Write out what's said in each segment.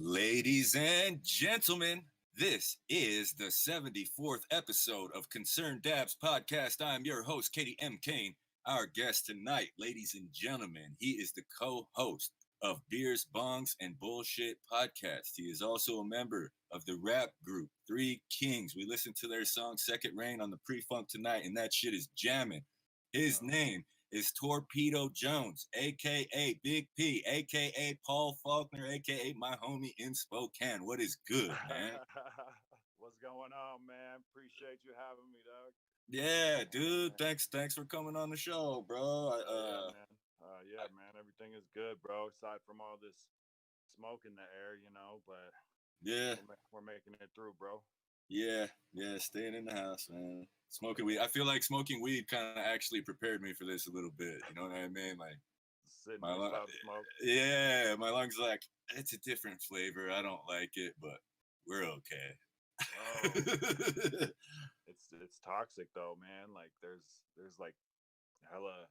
Ladies and gentlemen, this is the 74th episode of Concerned Dabs Podcast. I'm your host, Katie M. Kane. Our guest tonight, ladies and gentlemen, he is the co-host of Beers, Bongs, and Bullshit Podcast. He is also a member of the rap group Three Kings. We listened to their song Second Rain on the pre-funk tonight, and that shit is jamming. His name is Torpedo Jones, aka Big P, aka Paul Faulkner, aka my homie in Spokane. What is good, man? What's going on, man? Appreciate you having me, Doug. Yeah, dude. Thanks for coming on the show, bro. Yeah, man. Everything is good, bro. Aside from all this smoke in the air, but Yeah, we're making it through, bro. yeah. Staying in the house, man. Smoking weed. I feel like smoking weed kind of actually prepared me for this a little bit. You know what I mean? Like Sitting my in lung, cloud smoke. yeah, my lungs like it's a different flavor. I don't like it, but we're okay. Oh, it's toxic though, man. Like there's like hella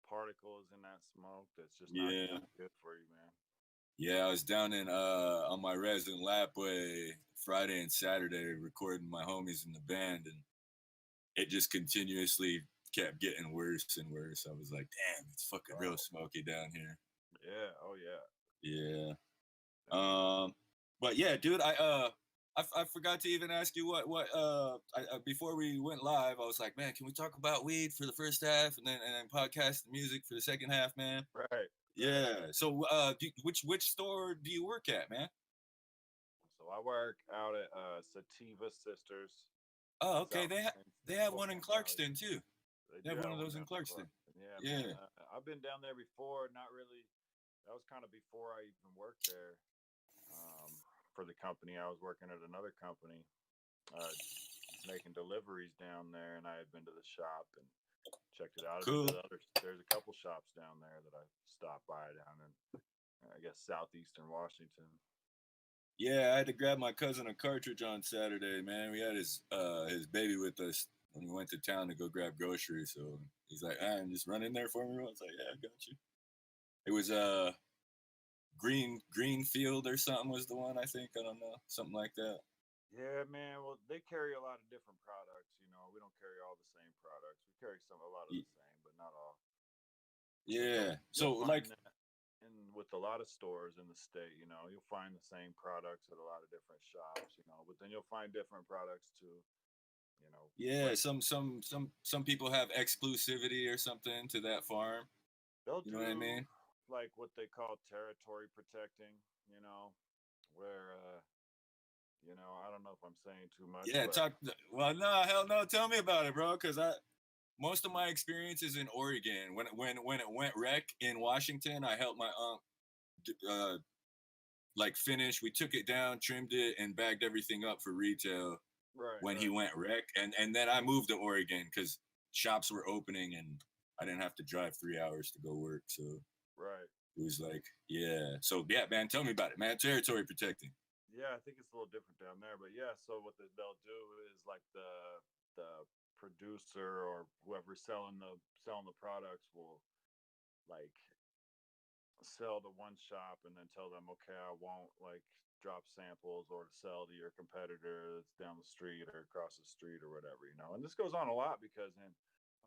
particles in that smoke that's just not Yeah. good for you, man. Yeah, I was down in on my res in Lapway Friday and Saturday recording my homies in the band, and it just continuously kept getting worse and worse. I was like, damn, it's fucking real Oh, smoky down here. yeah. Oh, yeah. Yeah. Definitely. But yeah, dude, I forgot to even ask you before we went live, I was like, man, can we talk about weed for the first half and then podcast the music for the second half, man? Right. Right. Yeah. So which store do you work at, man? So I work out at Sativa Sisters. Oh, It's okay. out They in have one in Spokane Valley. Clarkston too. They They do have one have of one those in down in Clarkston. Clarkston. Yeah, man. Yeah. I've been down there before. Not really. That was kind of before I even worked there. Um, for the company, I was working at another company, uh, making deliveries down there, and I had been to the shop and checked it out. I've been Cool. to there's a couple shops down there that I stopped by down in, I guess, southeastern Washington. Yeah, I had to grab my cousin a cartridge on Saturday, man. We had his baby with us when we went to town to go grab groceries. So he's like, just run in there for me. I was like, yeah, I got you. It was Greenfield or something was the one, I think. I don't know. Something like that. Yeah, man. Well, they carry a lot of different products. We don't carry all the same products. We carry a lot of Y- the same, but not all. But Yeah. you'll So like, find that with a lot of stores in the state. You'll find the same products at a lot of different shops. But then you'll find different products too. yeah, Places some people have exclusivity or something to that farm. they'll You know what I do mean? like what they call territory protecting. Where I don't know if I'm saying too much, Yeah, but talk. Well, no, hell no. Tell me about it, bro. Because most of my experience is in Oregon. When it went wreck in Washington, I helped my aunt like finish. We took it down, trimmed it, and bagged everything up for retail right, when he right, went wreck. And then I moved to Oregon because shops were opening and I didn't have to drive 3 hours to go work. So right. it was like, yeah. So yeah, man, tell me about it, man. Territory protecting. Yeah, I think it's a little different down there, but yeah. So what they'll do is like the producer or whoever's selling the products will like sell to one shop and then tell them, okay, I won't like drop samples or to sell to your competitor that's down the street or across the street or whatever. And this goes on a lot because in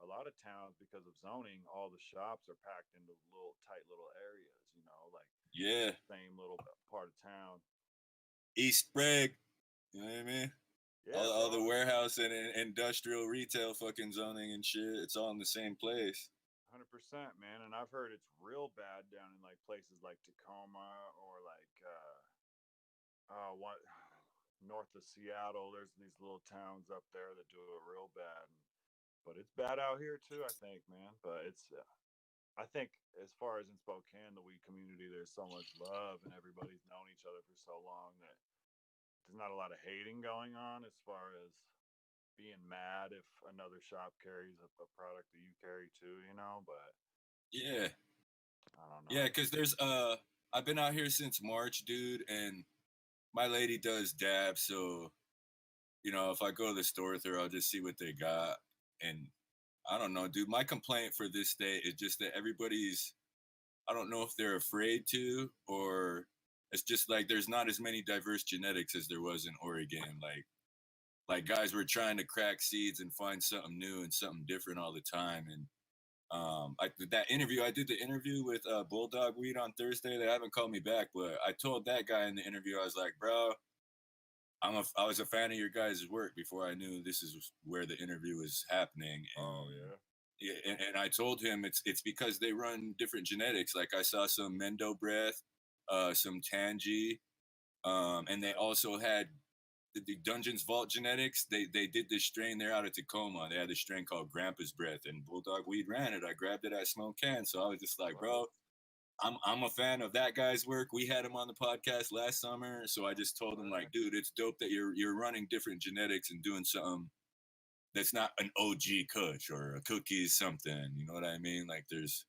a lot of towns, because of zoning, all the shops are packed into little tight little areas, like Yeah. same little part of town. East Sprague. You know what I mean? Yeah, All the bro. warehouse and industrial retail fucking zoning and shit. It's all in the same place. 100%, man. And I've heard it's real bad down in like places like Tacoma or like what north of Seattle. There's these little towns up there that do it real bad. But it's bad out here too, I think, man. But I think as far as in Spokane, the weed community, there's so much love and everybody's known each other for so long that there's not a lot of hating going on as far as being mad if another shop carries a product that you carry too. But Yeah. I don't Yeah, know. because there's I've been out here since March, dude, and my lady does dab, so if I go to the store with her, I'll just see what they got. And I don't know, dude. My complaint for this state is just that everybody's I don't know if they're afraid to or It's just like there's not as many diverse genetics as there was in Oregon. Like guys were trying to crack seeds and find something new and something different all the time. And I did the interview with Bulldog Weed on Thursday. They haven't called me back, but I told that guy in the interview, I was like, bro, I was a fan of your guys' work before I knew this is where the interview was happening. And, Oh yeah. Yeah, and I told him it's because they run different genetics. Like I saw some Mendo Breath, some Tangy, and they also had the Dungeons Vault genetics. They did this strain. They're out of Tacoma. They had this strain called Grandpa's Breath, and Bulldog Weed ran it. I grabbed it at Smoke Can, so I was just like, bro, I'm a fan of that guy's work. We had him on the podcast last summer, so I just told him like, dude, it's dope that you're running different genetics and doing something that's not an OG Kush or a Cookies something. You know what I mean? Like there's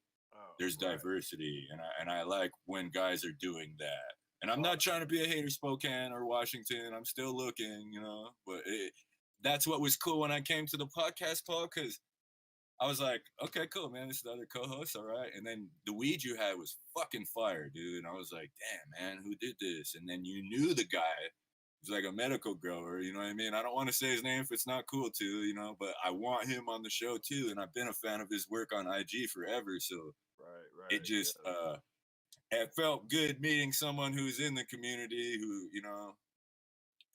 diversity, and I like when guys are doing that. And I'm not trying to be a hater, Spokane or Washington. I'm still looking, you know. But that's what was cool when I came to the podcast, Paul, because I was like, okay, cool, man. This is the other co-host, all right. And then the weed you had was fucking fire, dude. And I was like, damn, man, who did this? And then you knew the guy. He's like a medical grower, you know what I mean? I don't want to say his name if it's not cool to, you know, but I want him on the show too. And I've been a fan of his work on IG forever. So it just it felt good meeting someone who's in the community who, you know,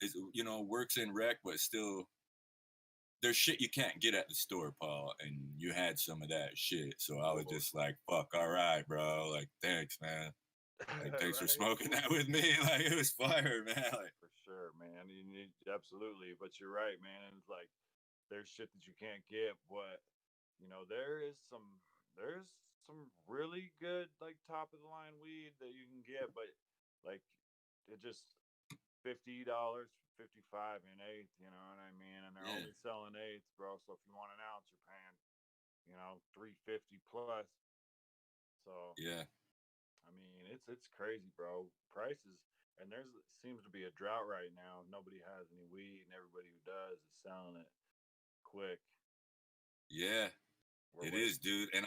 is, you know, works in rec, but still there's shit you can't get at the store, Paul, and you had some of that shit. So I was just like, fuck, all right, bro. Like, thanks, man. Like, thanks for smoking that with me. Like, it was fire, man. Like, for sure, man. You need absolutely, but you're right, man. It's like there's shit that you can't get, but you know there's some really good like top of the line weed that you can get, but like it just $50, 55 an eighth. You know what I mean? And they're only selling eighths, bro. So if you want an ounce, you're paying, you know, $3.50 plus. So yeah. I mean, it's crazy, bro. Prices, and there's seems to be a drought right now. Nobody has any weed, and everybody who does is selling it quick. Yeah, it is, dude. And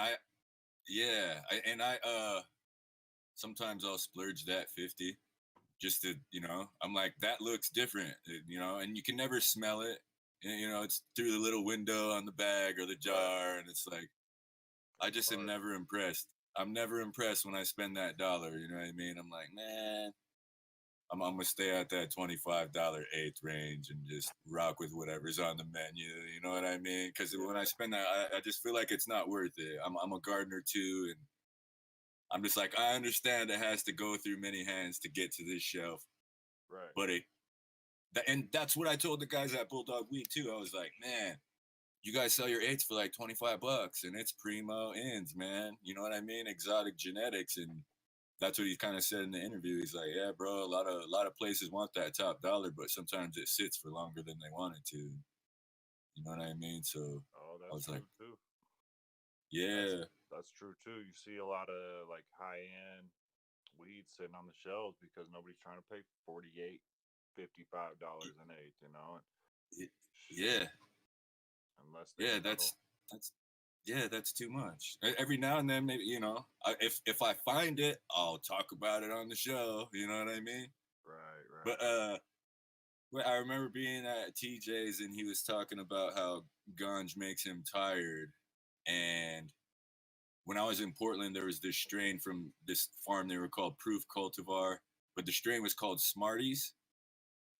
sometimes I'll splurge that 50 just to, you know, I'm like, that looks different, you know, and you can never smell it. And, you know, it's through the little window on the bag or the jar, and it's like, I just am never impressed. I'm never impressed when I spend that dollar. You know what I mean? I'm like, man, I'm gonna stay at that $25 eighth range and just rock with whatever's on the menu. You know what I mean? Because when I spend that, I just feel like it's not worth it. I'm a gardener too, and I'm just like, I understand it has to go through many hands to get to this shelf, right? But and that's what I told the guys at Bulldog Weed too. I was like, man, you guys sell your eights for like $25 and it's primo ends, man. You know what I mean? Exotic genetics. And that's what he kind of said in the interview. He's like, yeah, bro, a lot of places want that top dollar, but sometimes it sits for longer than they want it to. You know what I mean? So that's I was true like, too. yeah, that's true too. You see a lot of like high end weed sitting on the shelves because nobody's trying to pay $48, $55 an eighth, you know. Yeah. Unless that's too much. Every now and then, maybe, you know, if I find it, I'll talk about it on the show. You know what I mean? Right. But I remember being at TJ's and he was talking about how ganj makes him tired. And when I was in Portland, there was this strain from this farm. They were called Proof Cultivar, but the strain was called Smarties.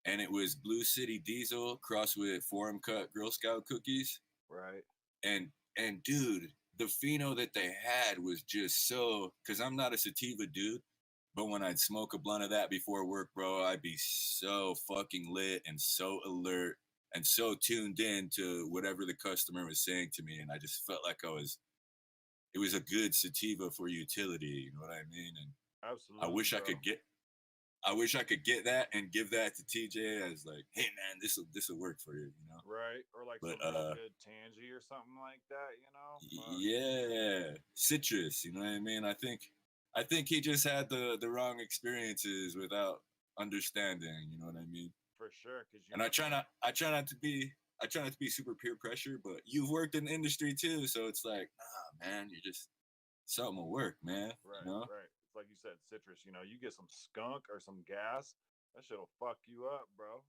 And it was Blue City Diesel crossed with Forum Cut Girl Scout cookies. Right. And dude, the pheno that they had was just so, because I'm not a sativa dude, but when I'd smoke a blunt of that before work, bro, I'd be so fucking lit and so alert and so tuned in to whatever the customer was saying to me. And I just felt like it was a good sativa for utility. You know what I mean? And absolutely, I wish bro. I wish I could get that and give that to TJ as like, hey man, this will work for you, you know? Right. Or like some good tangy or something like that, you know? Yeah. Citrus, you know what I mean? I think he just had the wrong experiences without understanding, you know what I mean? For sure. And I try not to be super peer pressure, but you've worked in the industry too, so it's like, nah, man, you just something will work, man. Right, you know? right. It's like you said, citrus. You get some skunk or some gas, that shit'll fuck you up, bro.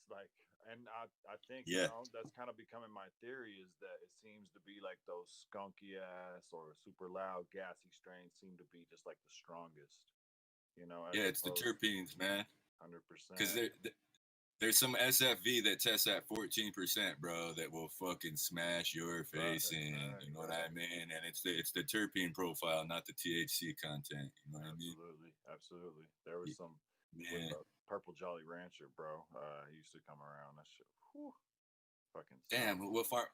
It's like, and I think Yeah. that's kind of becoming my theory is that it seems to be like those skunky ass or super loud gassy strains seem to be just like the strongest. As Yeah, it's the opposed terpenes, man. 'Cause 100%. there's some SFV that tests at 14%, bro, that will fucking smash your Right, face in. right, You know what I right. mean? And it's the terpene profile, not the THC content. You know what I mean? Absolutely, absolutely. There was Y- some with Man, a Purple Jolly Rancher, bro. He used to come around. That shit, whew, fucking damn. stunk.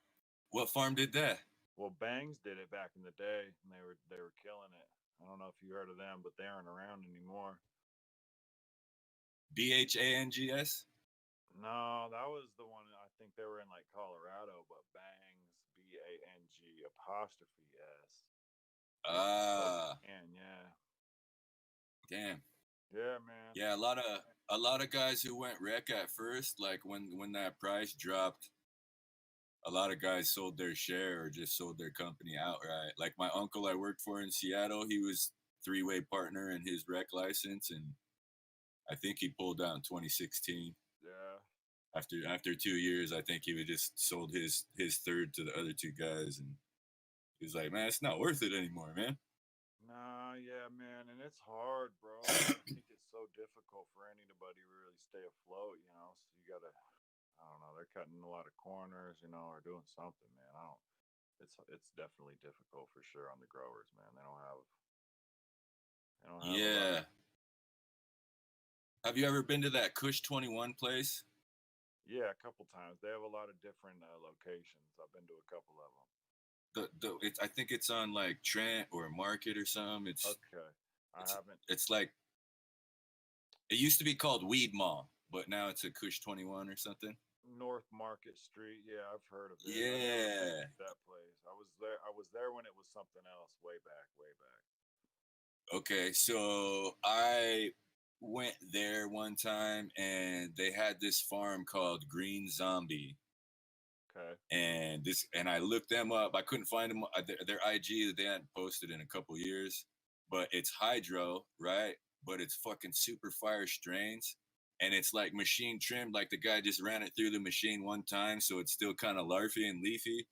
What farm did that? Well, Bangs did it back in the day, and they were killing it. I don't know if you heard of them, but they aren't around anymore. BHANGS? No, that was the one. I think they were in like Colorado, but Bangs, Bang apostrophe S. They from Ah, Spokane, yeah, damn. yeah, man. Yeah, a lot of guys who went rec at first, like when that price dropped, a lot of guys sold their share or just sold their company outright. Like my uncle I worked for in Seattle, he was three-way partner in his rec license, and I think he pulled out in 2016. Yeah, After 2 years, I think he would just sold his third to the other two guys, and he was like, "Man, it's not worth it anymore, man." nah, yeah, man, and it's hard, bro. I think it's so difficult for anybody to really stay afloat, So you gotta, I don't know, they're cutting a lot of corners, or doing something, man. I don't. It's definitely difficult for sure on the growers, man. They don't have a lot. Yeah. Have you ever been to that Kush 21 place? Yeah, a couple times. They have a lot of different locations. I've been to a couple of them. I think it's on like Trent or Market or something. It's Okay, I it's haven't. it's like it used to be called Weed Mall, but now it's a Kush 21 or something. North Market Street. Yeah, I've heard of it. I never been Yeah. to that place. I was there when it was something else, way back, way back. Okay, so I went there one time and they had this farm called Green Zombie. Okay. And I looked them up. I couldn't find them. Their IG they hadn't posted in a couple years, but it's hydro, right? But it's fucking super fire strains, and it's like machine trimmed. Like the guy just ran it through the machine one time, so it's still kind of larfy and leafy.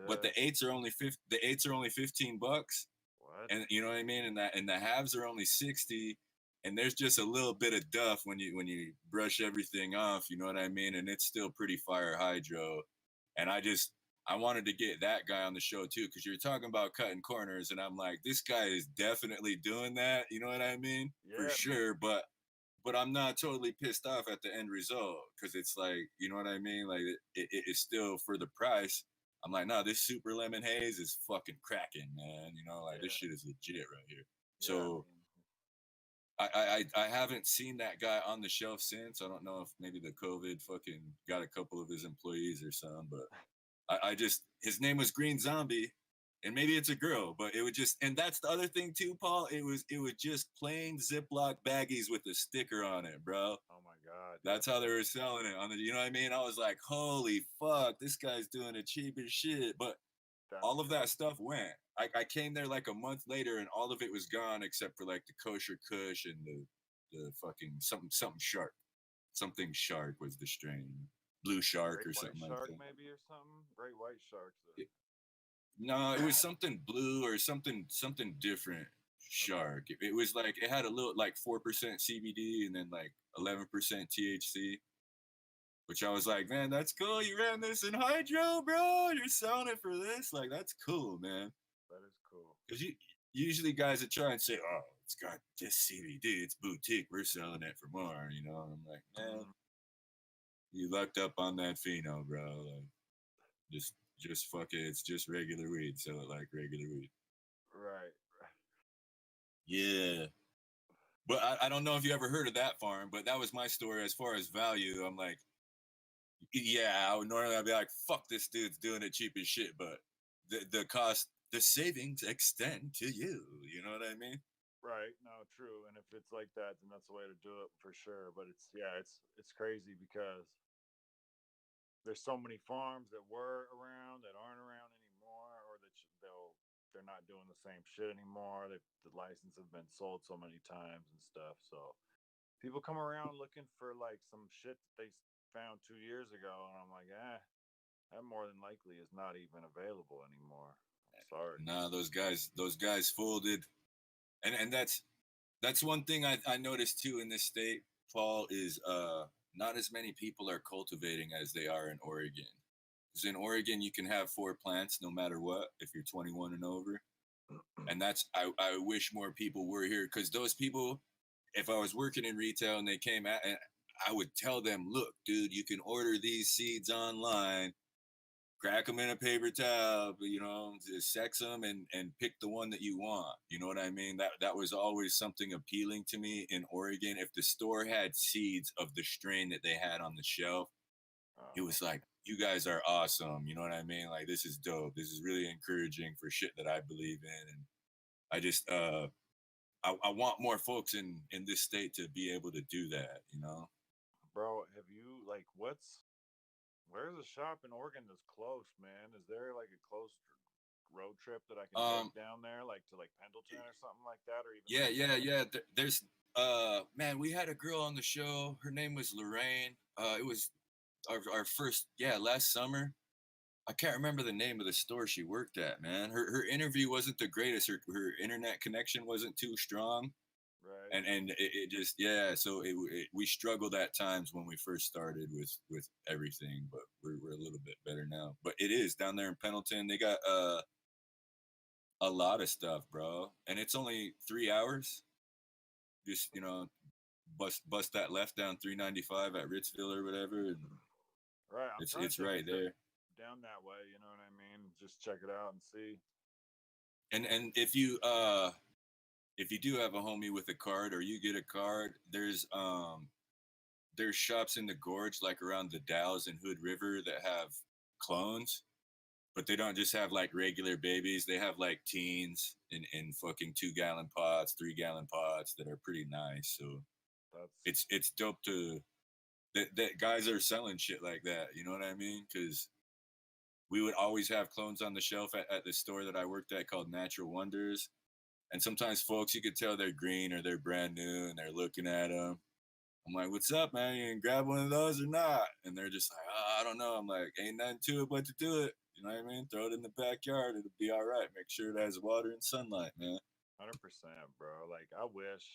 But Yeah. the eights are only $15, What? and you know what I mean. And the halves are only 60. And there's just a little bit of duff when you brush everything off. You know what I mean? And it's still pretty fire hydro, and I wanted to get that guy on the show too, because you're talking about cutting corners, and I'm like, this guy is definitely doing that. You know what I mean? For Yeah, man. sure. But I'm not totally pissed off at the end result, because it's like, you know what I mean? Like it's still for the price. I'm like, no, this super lemon haze is fucking cracking, man. Like this Yeah. shit is legit right here. Yeah. I So mean, I haven't seen that guy on the shelf since. I don't know if maybe the COVID fucking got a couple of his employees or something, but I just his name was Green Zombie, and maybe it's a girl, but it would just, and that's the other thing too, Paul. It was just plain Ziploc baggies with a sticker on it, bro. oh my God. Yeah. That's how they were selling it on the. You know what I mean? I was like, holy fuck, this guy's doing the cheapest shit. But That's all of that crazy. stuff went. I came there like a month later, and all of it was gone except for like the kosher Kush and the fucking something shark. Something shark was the strain. Blue shark Great or white something like shark, that. maybe, or something. Great white sharks. No, it was something blue or something different. Okay. Shark. It was like it had a little like 4% CBD and then like 11% THC. Which I was like, man, that's cool. You ran this in hydro, bro. You're selling it for this. Like that's cool, man. That is cool. Because usually guys that try and say, oh, it's got this CBD, it's boutique. We're selling it for more. And I'm like, man, Mm, you lucked up on that pheno, bro. Like, just fuck it. It's just regular weed. Sell it like regular weed. right. Yeah. But I don't know if you ever heard of that farm, but that was my story as far as value. I'm like, yeah, I would normally I'd be like, fuck this dude's doing it cheap as shit, but the cost, the savings extend to you. You know what I mean? Right. No, true. And if it's like that, then that's the way to do it for sure. But it's crazy because there's so many farms that were around that aren't around anymore, or that they'll they're not doing the same shit anymore. The license have been sold so many times and stuff. So people come around looking for like some shit that they found 2 years ago, and I'm like, that more than likely is not even available anymore. I'm sorry. Nah, those guys folded, and that's one thing I noticed too in this state, Paul, is not as many people are cultivating as they are in Oregon. Because in Oregon you can have 4 plants no matter what if you're 21 and over, and that's I wish more people were here because those people, if I was working in retail and they came at, and I would tell them, look, dude, you can order these seeds online, crack them in a paper towel, just sex them and pick the one that you want. You know what I mean? That was always something appealing to me in Oregon. If the store had seeds of the strain that they had on the shelf, it was like, you guys are awesome. You know what I mean? Like, this is dope. This is really encouraging for shit that I believe in. And I just, I want more folks in this state to be able to do that, Bro, have you like where's a shop in Oregon that's close, man? Is there like a close road trip that I can take down there, like to like Pendleton or something like that, or even? Yeah. There's man, we had a girl on the show. Her name was Lorraine. It was our first, last summer. I can't remember the name of the store she worked at, man. Her interview wasn't the greatest. Her internet connection wasn't too strong. Right. And it just, so we struggled at times when we first started with everything, but we're a little bit better now. But it is down there in Pendleton. They got a lot of stuff, bro, and it's only 3 hours. Just bust that left down 395 at Ritzville or whatever, and right, it's right there down that way. You know what I mean? Just check it out and see. And if you do have a homie with a card or you get a card, there's shops in the gorge like around the Dalles and Hood River that have clones, but they don't just have like regular babies. They have like teens in fucking 2-gallon pots, 3-gallon pots that are pretty nice. So it's dope that guys are selling shit like that. You know what I mean? Because we would always have clones on the shelf at the store that I worked at called Natural Wonders. And sometimes folks, you could tell they're green or they're brand new and they're looking at them. I'm like, what's up, man? You gonna grab one of those or not? And they're just like, I don't know. I'm like, ain't nothing to it but to do it. You know what I mean? Throw it in the backyard. It'll be all right. Make sure it has water and sunlight, man. 100%, bro. Like, I wish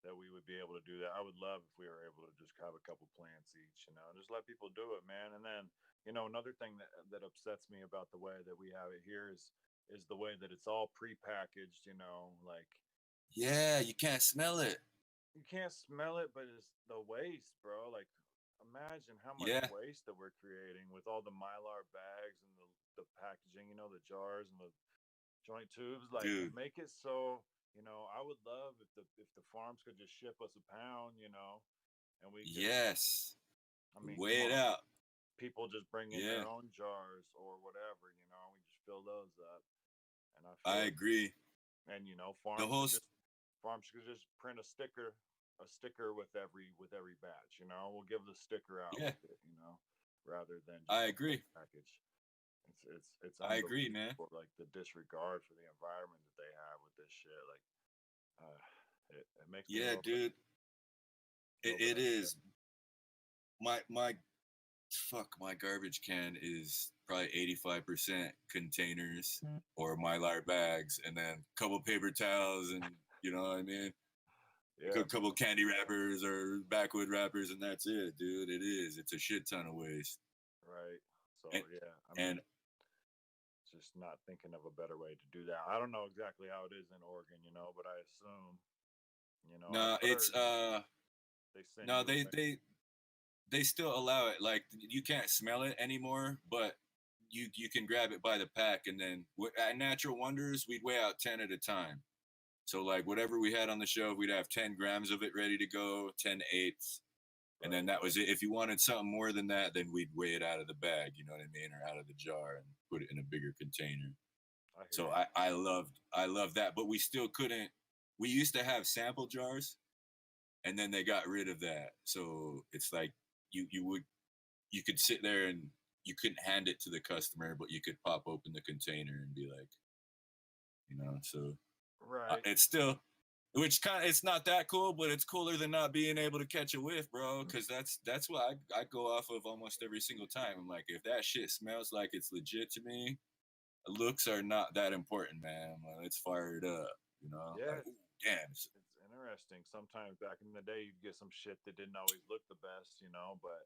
that we would be able to do that. I would love if we were able to just have a couple plants each, just let people do it, man. And then, another thing that upsets me about the way that we have it here is the way that it's all prepackaged, like. Yeah, you can't smell it. You can't smell it, but it's the waste, bro. Like, imagine how much waste that we're creating with all the Mylar bags and the packaging, the jars and the joint tubes. Like, make it so, I would love if the farms could just ship us a pound, and we could, weigh it out. People just bring in their own jars or whatever, we just fill those up. And I agree. And farms could just print a sticker with every batch. We'll give the sticker out with it, rather than just I agree. Package. It's I agree, man. Like the disregard for the environment that they have with this shit. Like, it makes me dude. It is. My garbage can is probably 85% containers or Mylar bags, and then a couple paper towels, and you know what I mean. A couple candy wrappers or backwood wrappers, and that's it, dude. It's a shit ton of waste. Right. So and just not thinking of a better way to do that. I don't know exactly how it is in Oregon, but I assume, No, it's they still allow it. Like, you can't smell it anymore, but you can grab it by the pack, and then at Natural Wonders we'd weigh out 10 at a time. So like whatever we had on the shelf, we'd have 10 grams of it ready to go, 10 eighths. And then that was it. If you wanted something more than that, then we'd weigh it out of the bag, you know what I mean? Or out of the jar and put it in a bigger container. So I loved that. But we still couldn't, we used to have sample jars, and then they got rid of that. So it's like you could sit there and you couldn't hand it to the customer, but you could pop open the container and be like, you know. So Right. it's still, which it's not that cool, but it's cooler than not being able to catch a whiff, bro. Because that's what I go off of almost every single time. I'm like, if that shit smells like it's legit to me, looks are not that important, man. Let's fire it up, you know. Yeah, Like, ooh, damn. it's interesting. Sometimes back in the day, you'd get some shit that didn't always look the best, you know, but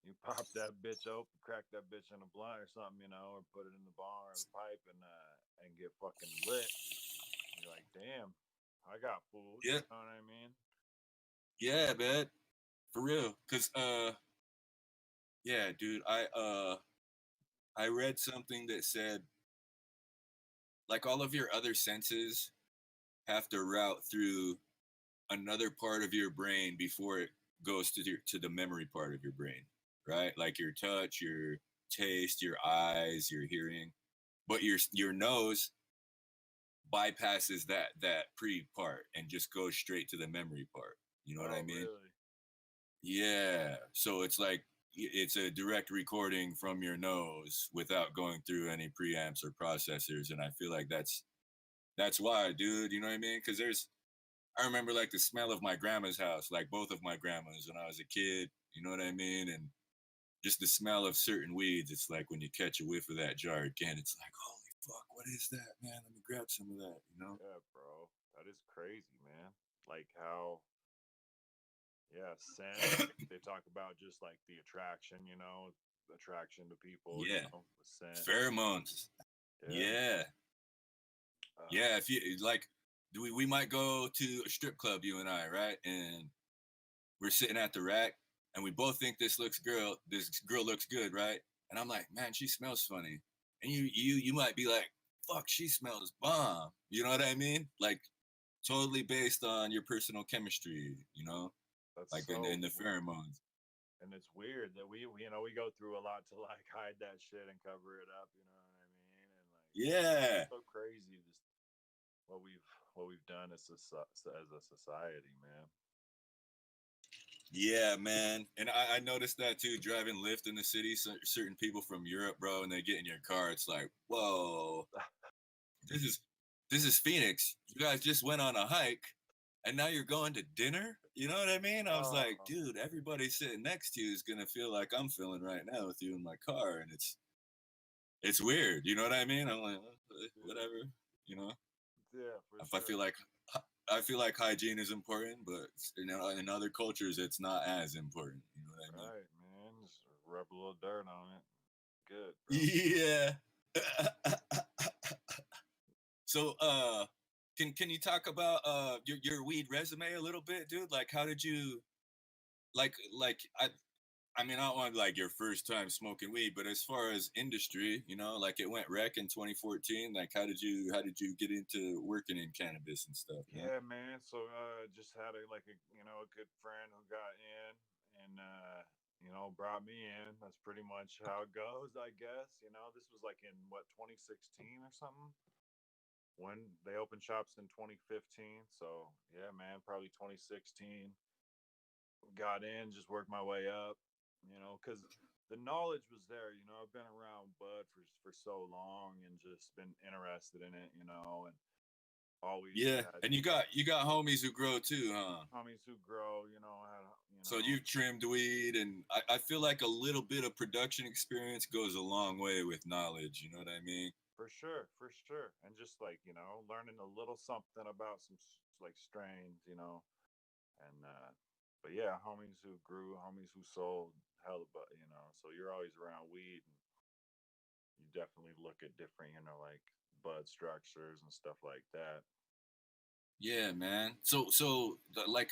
you pop that bitch open, crack that bitch in a blunt or something, you know, or put it in the bong or the pipe and get fucking lit. You're like, damn, I got food. Yeah, You know what I mean? yeah, man, for real. Cause yeah, dude, I read something that said like all of your other senses have to route through another part of your brain before it goes to the memory part of your brain, right? Like your touch, your taste, your eyes, your hearing, but your nose bypasses that pre part and just goes straight to the memory part. You know what I Oh, mean? really? Yeah. So it's like it's a direct recording from your nose without going through any preamps or processors, and I feel like that's why, dude. You know what I mean? Because I remember like the smell of my grandma's house, like both of my grandmas when I was a kid. You know what I mean? And just the smell of certain weeds. It's like when you catch a whiff of that jar again, it's like, holy fuck, what is that, man? Let me grab some of that. You know? Yeah, bro. That is crazy, man. Like how, yeah, scent. Like they talk about just like the attraction, you know, attraction to people, you Yeah, know, with scent. pheromones. Yeah. Yeah, Uh, yeah. If you like, we might go to a strip club, you and I, right? And we're sitting at the rack, and we both think this girl looks good, right? And I'm like, man, she smells funny. And you might be like, fuck, she smells bomb. You know what I mean? Like totally based on your personal chemistry, you know, that's like so in the weird. pheromones. And it's weird that we, you know, we go through a lot to like hide that shit and cover it up, you know what I mean? And like Yeah, so crazy just what we've done as a society, man. yeah, man. And I noticed that too, driving Lyft in the city. Certain people from Europe, bro, and they get in your car, it's like, whoa, this is this is Phoenix. You guys just went on a hike, and now you're going to dinner. You know what I mean? I was like, Oh, dude, everybody sitting next to you is gonna feel like I'm feeling right now with you in my car, and it's weird. You know what I mean? I'm like, dude. whatever. You know, Yeah, for if sure. I feel like hygiene is important, but in other cultures, it's not as important. You know what I mean? Right, man. Just rub a little dirt on it. Good, bro. Yeah. So can you talk about your weed resume a little bit, dude? Like how did you like I mean I don't want like your first time smoking weed, but as far as industry, you know, like it went rec in 2014, like how did you get into working in cannabis and stuff, man? Yeah, man. So just had a good friend who got in and brought me in. That's pretty much how it goes, I guess. You know, this was like in what 2016 or something when they opened shops in 2015. So, yeah, man, probably 2016 got in, just worked my way up, cuz the knowledge was there, I've been around bud for so long and just been interested in it, and always Yeah, had and you got homies who grow too, huh? homies who grow, had, So you've trimmed weed, and I feel like a little bit of production experience goes a long way with knowledge. You know what I mean? for sure. And just like, learning a little something about some like strains, and but yeah, homies who grew, homies who sold hella, but so you're always around weed and you definitely look at different, like bud structures and stuff like that. Yeah, man. Like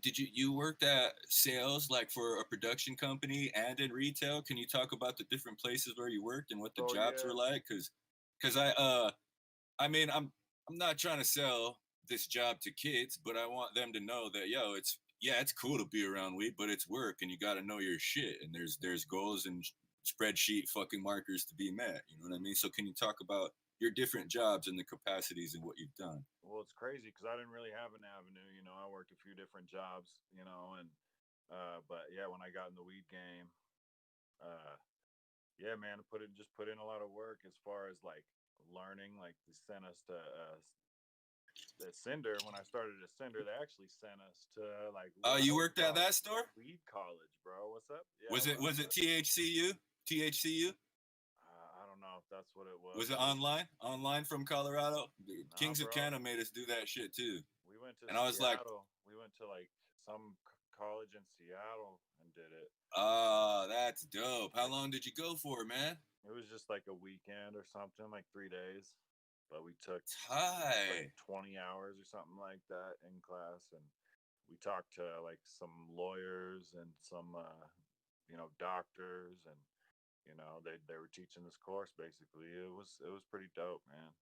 did you worked at sales like for a production company and in retail? Can you talk about the different places where you worked and what the So jobs yeah, were like? Cuz I mean, I'm not trying to sell this job to kids, but I want them to know that yo, it's cool to be around weed, but it's work and you got to know your shit and there's goals and spreadsheet fucking markers to be met, you know what I mean? So can you talk about your different jobs and the capacities and what you've done? well, it's crazy because I didn't really have an avenue. I worked a few different jobs, and but yeah, when I got in the weed game, uh, yeah, man, just put in a lot of work as far as like learning. Like they sent us to the Cinder. When I started at Cinder, they actually sent us to like You Weed worked at that store? Weed College, bro. What's up? Yeah. Was it THCU? THCU? I don't know if that's what it was. Was it online? Online from Colorado? Kings of bro. Canada made us do that shit too. We went to and I was like, we went to like some college in Seattle and did it. That's dope. How long did you go for, man? It was just like a weekend or something, like 3 days. But we took like 20 hours or something like that in class, and we talked to like some lawyers and some doctors, and they were teaching this course basically. It was pretty dope, man.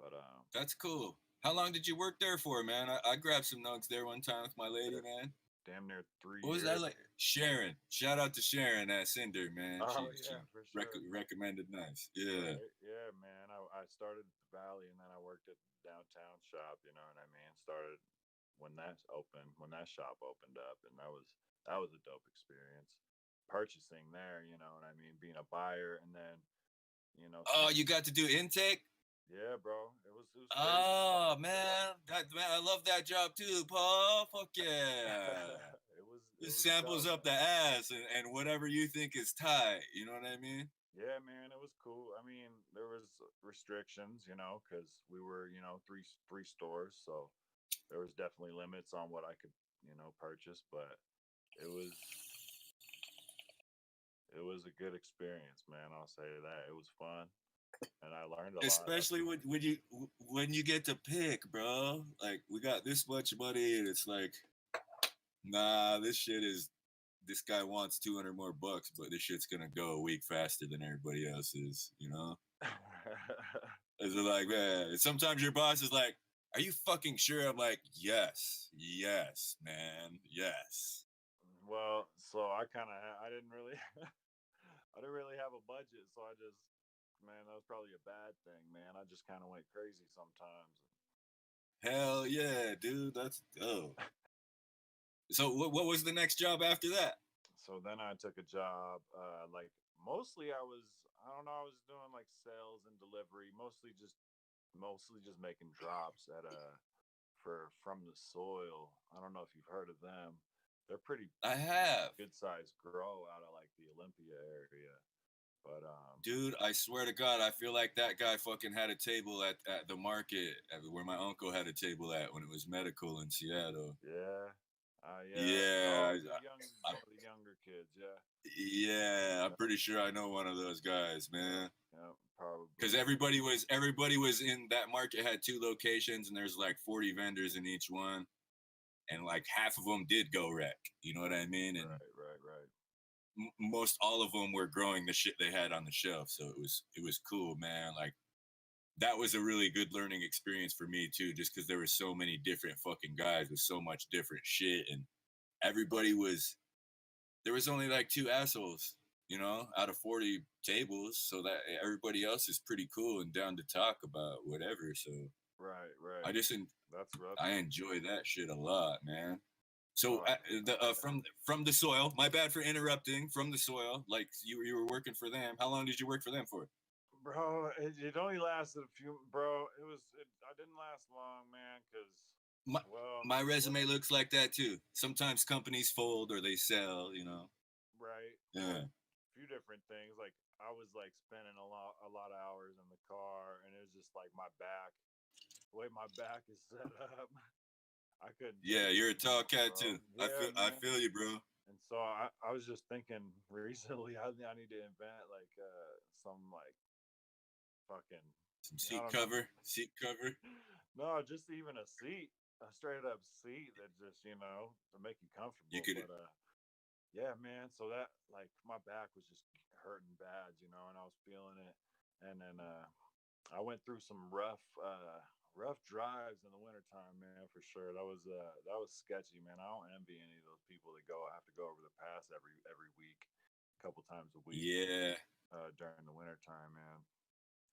But that's cool. How long did you work there for, man? I grabbed some nugs there one time with my lady, man. Damn near 3 years. What was that like? Sharon. Shout out to Sharon at Cinder, man. Oh, she for sure. recommended nice. Yeah. Right? Yeah, man. I started at the Valley, and then I worked at the downtown shop. You know what I mean? Started when that shop opened up, and that was a dope experience. Purchasing there, you know what I mean? Being a buyer, and then Oh, you got to do intake? Yeah, bro. It was oh man, I love that job too, Paul. Fuck yeah. it samples up the ass and whatever you think is tight. You know what I mean? Yeah, man, it was cool. I mean, there was restrictions, because we were, three stores, so there was definitely limits on what I could, purchase. But it was a good experience, man. I'll say that. It was fun. And I learned a lot. Especially when you get to pick, bro. Like, we got this much money, and it's like, nah, this guy wants 200 more bucks, but this shit's gonna go a week faster than everybody else's, It's like, man. Sometimes your boss is like, "Are you fucking sure?" I'm like, yes, man, yes. Well, so I didn't really, I didn't really have a budget, so man, that was probably a bad thing, man. I just kind of went crazy sometimes. Hell yeah, dude, that's dope. So what was the next job after that? So then I took a job, like mostly I was doing like sales and delivery, mostly just making drops at for From the Soil. I don't know if you've heard of them. They're pretty. I have. Good size grow out of like the Olympia area. But dude, I swear to God, I feel like that guy fucking had a table at the market where my uncle had a table at when it was medical in Seattle. Yeah. Yeah. The younger kids, yeah. Yeah, I'm pretty sure I know one of those guys, man. Yeah, probably. Because everybody was in that market, had 2 locations, and there's like 40 vendors in each one, and like half of them did go wreck. You know what I mean? And right. most all of them were growing the shit they had on the shelf, so it was cool, man. Like, that was a really good learning experience for me too, just because there were so many different fucking guys with so much different shit, and there was only like 2 assholes, out of 40 tables, so that everybody else is pretty cool and down to talk about whatever. So right. I enjoy that shit a lot, man. So from the Soil, my bad for interrupting. From the Soil, like you were working for them. How long did you work for them for? Bro, it only lasted a few. Bro, I didn't last long, man, because my resume looks like that too. Sometimes companies fold or they sell, Right. Yeah. A few different things. Like I was like spending a lot of hours in the car, and it was just like the way my back is set up. I couldn't. Yeah, you're a tall cat too. Yeah, I feel you, bro. And so I was just thinking recently, I need to invent like some like fucking some seat cover. No, just even a straight up seat that just to make you comfortable. You could. But, yeah, man. So that like my back was just hurting bad, and I was feeling it. And then I went through some rough drives in the wintertime, man, for sure. That was sketchy, man. I don't envy any of those people that have to go over the pass every week, a couple times a week. Yeah. During the wintertime, man.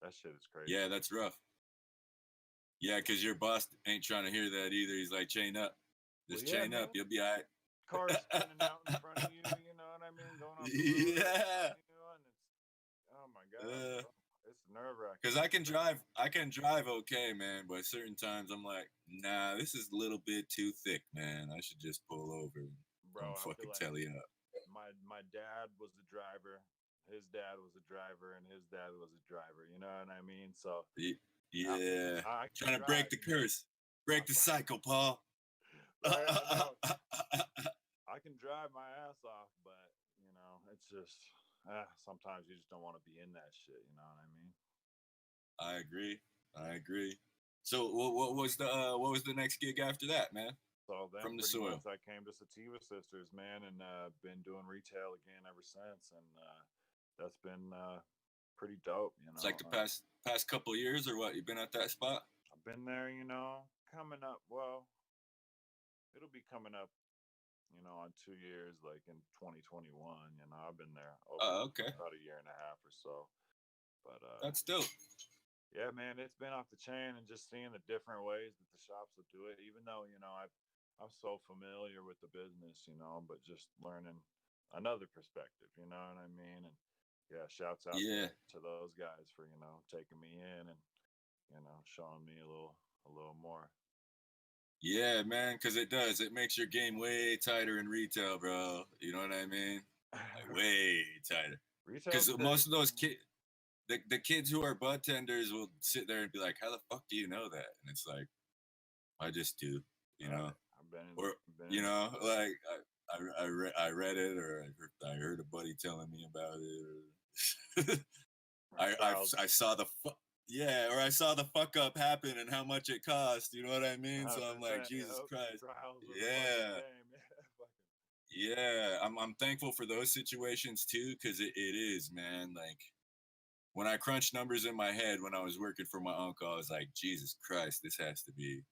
That shit is crazy. Yeah, that's rough. Yeah, because your boss ain't trying to hear that either. He's like, chain up. Just chain up. You'll be all right. Cars spinning out in front of you, you know what I mean? Going off the road, yeah. and it's, oh my God. It's nerve wracking. Because I can drive okay, man. But certain times I'm like, nah, this is a little bit too thick, man. I should just pull over and Bro, don't I feel fucking like tell you up. my dad was the driver, his dad was a driver, and his dad was a driver. You know what I mean? So Yeah, I can trying to break drive, the you know. curse, break the cycle, Paul. Right, I know. I can drive my ass off, but you know, it's just sometimes you just don't want to be in that shit. You know what I mean? I agree. I agree. So what was the next gig after that, man? So then, From the pretty soil. much, I came to Sativa Sisters, man, and been doing retail again ever since, and that's been pretty dope. You It's know, like the past couple of years or what? You've been at that spot? I've been there. You know, coming up. Well, it'll be coming up. You know, on 2 years, like in 2021. You know, I've been there over Oh, okay. about a year and a half or so. But That's dope. yeah, man, it's been off the chain, and just seeing the different ways that the shops will do it. Even though you know I'm so familiar with the business, you know, but just learning another perspective. You know what I mean? And yeah, shouts out Yeah. to those guys for taking me in and showing me a little more. Yeah, man, because it does. It makes your game way tighter in retail, bro. You know what I mean? Like, way tighter. Retail's Because most of those kids, the kids who are bud tenders will sit there and be like, "How the fuck do you know that?" And it's like, I just do, you know. I've been in, Or been you in know, like I read it, or I heard a buddy telling me about it, or I saw the yeah, or I saw the fuck up happen and how much it cost. You know what I mean? So I'm like, Jesus Christ, yeah. Yeah, I'm thankful for those situations too, because it is, man. Like when I crunched numbers in my head when I was working for my uncle, I was like, Jesus Christ, this has to be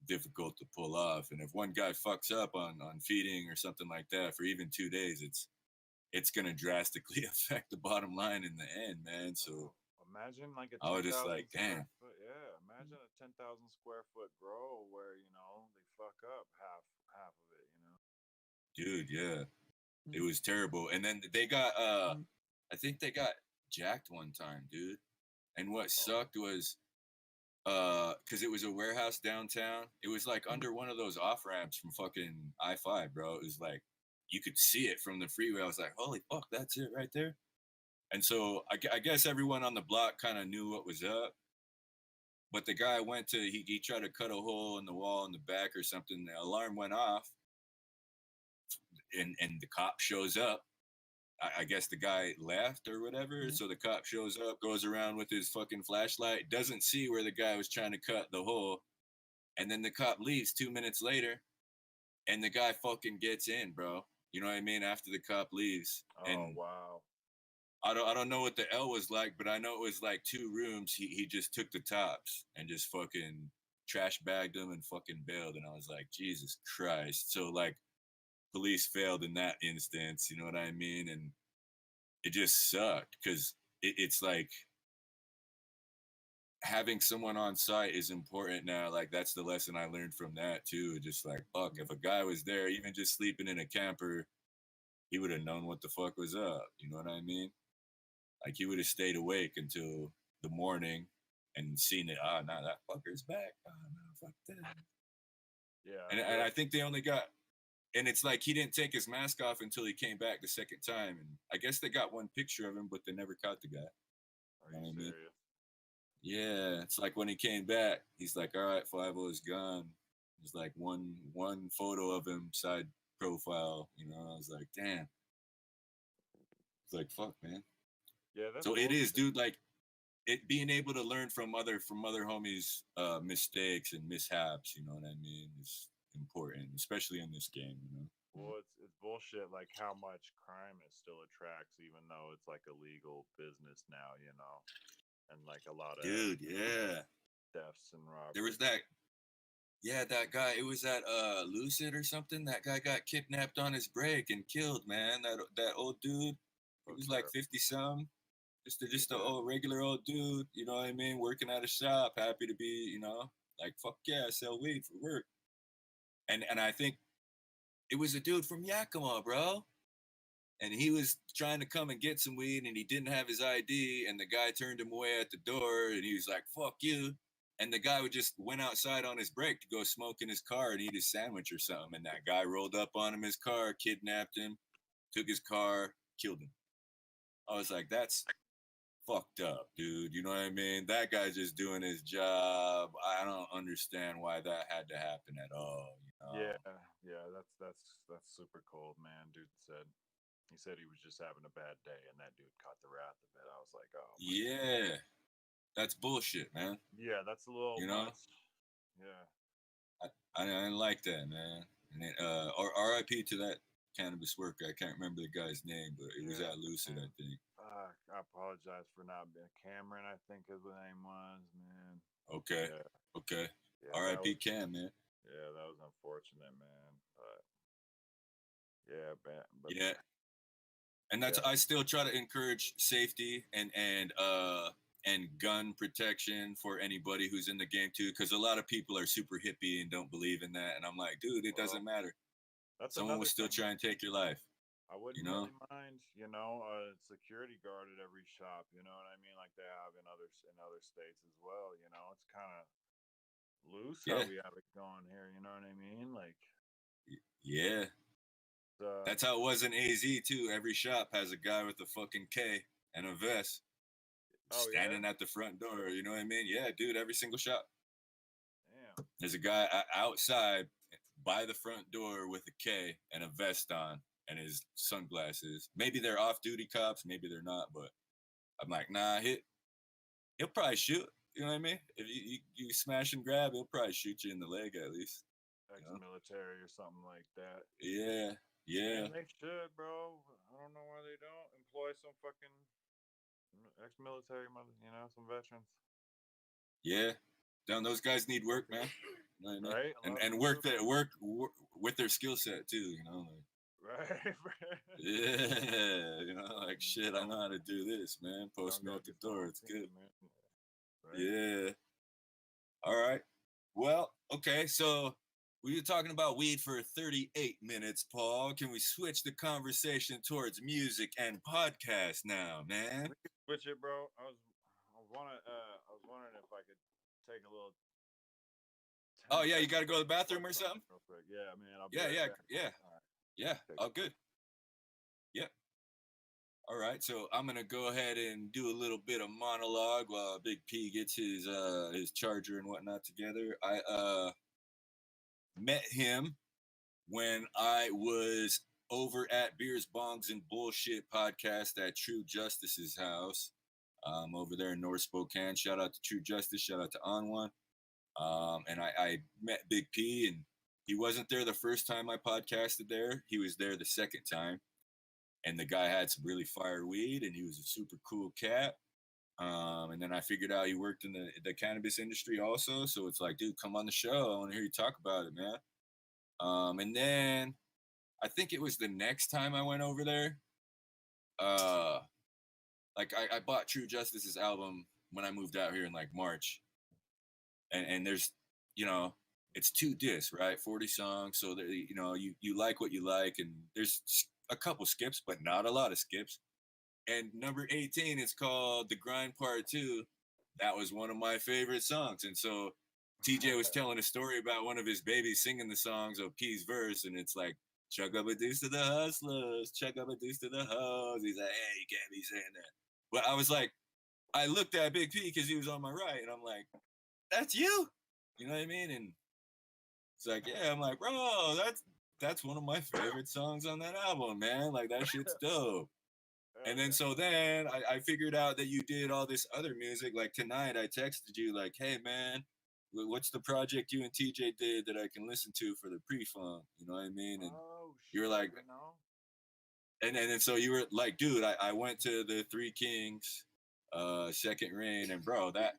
difficult to pull off. And if one guy fucks up on feeding or something like that for even 2 days, it's gonna drastically affect the bottom line in the end, man. So imagine like a I 10,000 was just like, square damn, foot. Yeah, imagine a 10,000 square foot grow where they fuck up half of it. dude, yeah, it was terrible. And then they got I think they got jacked one time, dude. And what sucked was because it was a warehouse downtown. It was like under one of those off ramps from fucking I-5, bro. It was like you could see it from the freeway. I was like, holy fuck, that's it right there. And so I guess everyone on the block kind of knew what was up. But the guy went to he tried to cut a hole in the wall in the back or something. The alarm went off, and the cop shows up. I guess the guy left or whatever. Mm-hmm. So the cop shows up, goes around with his fucking flashlight, doesn't see where the guy was trying to cut the hole. And then the cop leaves 2 minutes later, and the guy fucking gets in, bro. You know what I mean? After the cop leaves. Oh, and wow. I don't know what the L was like, but I know it was like 2 rooms. He just took the tops and just fucking trash bagged them and fucking bailed. And I was like, Jesus Christ. So like police failed in that instance, you know what I mean? And it just sucked because it's like having someone on site is important now. Like that's the lesson I learned from that too. Just like, fuck, if a guy was there, even just sleeping in a camper, he would have known what the fuck was up. You know what I mean? Like he would have stayed awake until the morning and seen it. Ah, nah, that fucker's back. Ah, no, fuck that. Yeah. And I think they only got, and it's like he didn't take his mask off until he came back the second time. And I guess they got one picture of him, but they never caught the guy. Are you serious? Yeah, it's like when he came back, he's like, all right, 5-0 is gone. There's like one photo of him side profile, you know. I was like, damn. It's like, fuck, man. Yeah, that's so it is, dude. Like it being able to learn from other homies' mistakes and mishaps. You know what I mean? Is important, especially in this game. You know. Well, it's bullshit. Like how much crime it still attracts, even though it's like a legal business now. You know, and like a lot of thefts and robberies. There was that. Yeah, that guy. It was at Lucid or something. That guy got kidnapped on his break and killed. Man, that old dude. He was like 50-some. Just a old regular old dude, you know what I mean? Working at a shop, happy to be, you know, like fuck yeah, I sell weed for work. And I think it was a dude from Yakima, bro. and he was trying to come and get some weed, and he didn't have his ID, and the guy turned him away at the door, and he was like, "Fuck you." And the guy would just went outside on his break to go smoke in his car and eat his sandwich or something. And that guy rolled up on him, his car, kidnapped him, took his car, killed him. I was like, that's fucked up, dude. You know what I mean? That guy's just doing his job. I don't understand why that had to happen at all. Yeah, yeah, that's super cold, man. He said he was just having a bad day, and that dude caught the wrath of it. I was like, oh my Yeah, that's bullshit, man. yeah, that's a little You know, much. Yeah. I didn't like that, man. And then, R.I.P. to that cannabis worker. I can't remember the guy's name, but it was Yeah, at Lucid, man. I think. I apologize for not being Cameron. I think his name was, man. Okay, Yeah, okay. yeah, that R.I.P. was Cam, man. yeah, that was unfortunate, man. But yeah, but Yeah, and that's yeah, I still try to encourage safety and gun protection for anybody who's in the game too, because a lot of people are super hippie and don't believe in that, and I'm like, dude, it well, doesn't matter. that's Someone will another still thing. try and take your life, I you wouldn't know? really mind, security guard at every shop. You know what I mean? Like they have in other states as well. You know, it's kind of loose how Yeah, we have it going here. You know what I mean? Like, yeah. uh, That's how it was in AZ too. Every shop has a guy with a fucking K and a vest oh yeah, standing at the front door. You know what I mean? Yeah, dude. Every single shop. damn, There's a guy outside by the front door with a K and a vest on and his sunglasses. Maybe they're off-duty cops, maybe they're not, but I'm like, nah, he'll probably shoot. You know what I mean? If you smash and grab, he'll probably shoot you in the leg at least. You know? ex-military or something like that. Yeah, yeah, Man, they should, bro. I don't know why they don't employ some fucking ex-military mother, some veterans. yeah. Down, those guys need work, man. You know what I mean? Right? A lot of And them work do. that work with their skill set too. You know, like, Right? yeah, like shit. I don't know how to do this, man. Post don't me gotta at the be door. It's good. 14, man. Right? Yeah. All right. Well, okay. So we were talking about weed for 38 minutes, Paul. Can we switch the conversation towards music and podcast now, man? We could switch it, bro. I was wondering if I could take a little Oh 10 yeah, you second got to go to the bathroom plug or something something? real quick. Yeah, man. I'll be Yeah, right yeah, back. yeah, All right. yeah. Okay. All good. Yep. All right. So I'm gonna go ahead and do a little bit of monologue while Big P gets his charger and whatnot together. I met him when I was over at Beers, Bongs, and Bullshit podcast at True Justice's house over there in North Spokane. Shout out to True Justice. Shout out to On One. And I met Big P, and he wasn't there the first time I podcasted there. He was there the second time. And the guy had some really fire weed, and he was a super cool cat. And then I figured out he worked in the cannabis industry also. So it's like, dude, come on the show. I want to hear you talk about it, man. And then I think it was the next time I went over there. Uh, like I bought True Justice's album when I moved out here in like March, and there's, you know, it's 2 discs, right? 40 songs, so there, you like what you like, and there's a couple skips, but not a lot of skips. And number 18 is called "The Grind Part 2." That was one of my favorite songs, and so TJ was telling a story about one of his babies singing the songs of P's verse, and it's like, "Chuck up a deuce to the hustlers, chuck up a deuce to the hoes." He's like, "Hey, you can't be saying that." But I was like, I looked at Big P because he was on my right, and I'm like, "That's you," you know what I mean? And it's like, yeah, I'm like, bro, that's one of my favorite songs on that album, man. Like that shit's dope. And then Yeah. so then I figured out that you did all this other music. Like tonight, I texted you like, "Hey man, what's the project you and TJ did that I can listen to for the pre-funk?" You know what I mean? And Oh you were shit, like, you know? and so you were like, dude, I went to the Three Kings, Second Reign, and bro, that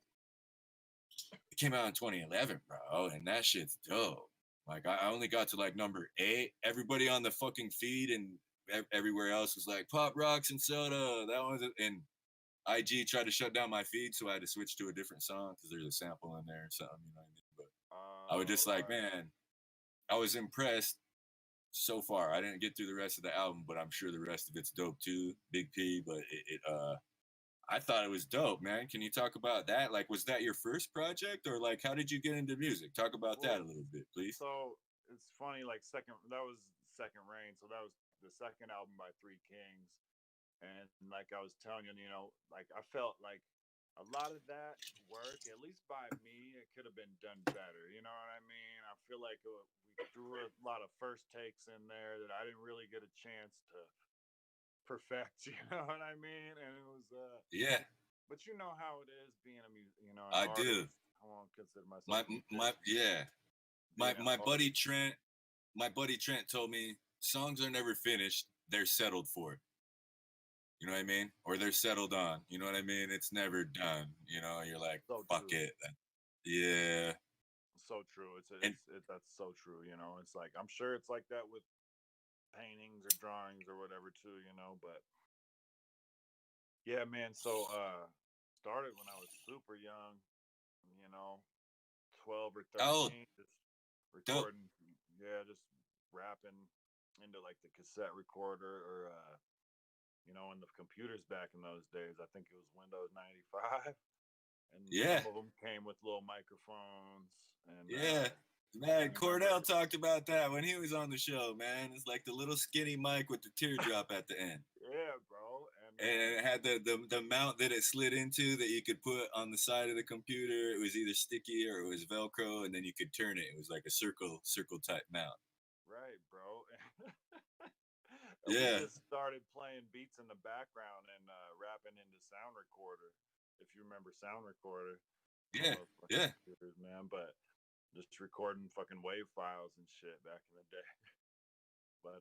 it came out in 2011, bro, and that shit's dope. Like I only got to like number 8. Everybody on the fucking feed and everywhere else was like Pop Rocks and Soda. That was it. And IG tried to shut down my feed, so I had to switch to a different song because there's a sample in there or something. You know what I mean? But I was just like, Right. man, I was impressed so far. I didn't get through the rest of the album, but I'm sure the rest of it's dope too. Big P, but I thought it was dope, man. Can you talk about that? Like, was that your first project, or like, how did you get into music? Talk about that Well, a little bit, please. so it's funny. Like that was Second Rain. So that was the second album by Three Kings. And like I was telling you, like I felt like a lot of that work, at least by me, it could have been done better. You know what I mean? I feel like we threw a lot of first takes in there that I didn't really get a chance to perfect. You know what I mean? And it was, Yeah, but you know how it is being an I do. artist. I won't consider myself a musician. Yeah. Being an My buddy artist, Trent, told me songs are never finished; they're settled for. You know what I mean? Or they're settled on. You know what I mean? It's never done. You know, you're like, so fuck true. it. Yeah. So true. And That's so true. It's like I'm sure it's like that with paintings or drawings or whatever too. But yeah, man. So started when I was super young. You know, 12 or oh, 13, just dope. recording. Yeah, just rapping into like the cassette recorder or in the computers back in those days. I think it was Windows 95, and Yeah. some of them came with little microphones. And Yeah. I Man, Cordell remember, talked about that when he was on the show, man. It's like the little skinny mic with the teardrop at the end. yeah, bro. And And it had the mount that it slid into that you could put on the side of the computer. It was either sticky or it was Velcro, and then you could turn it. It was like a circle type mount. right, bro. And we Yeah. just started playing beats in the background and rapping into Sound Recorder. If you remember Sound Recorder on Yeah. those fucking Yeah. computers, man. But just recording fucking wave files and shit back in the day. But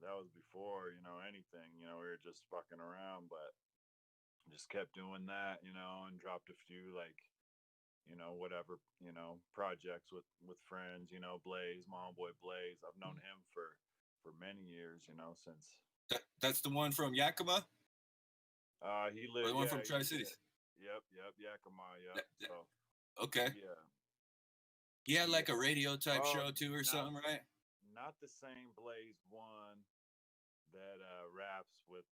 that was before anything. We were just fucking around, but just kept doing that, and dropped a few like whatever projects with friends. Blaze, my homeboy Blaze. I've known him for many years. Since That's the one from Yakima, he or lived, the one yeah, from Tri Cities. yep, Yakima, yep. That- that- So okay. yeah, He had yeah. like a radio type Oh, show too, or not something, right? not the same Blaze one that raps with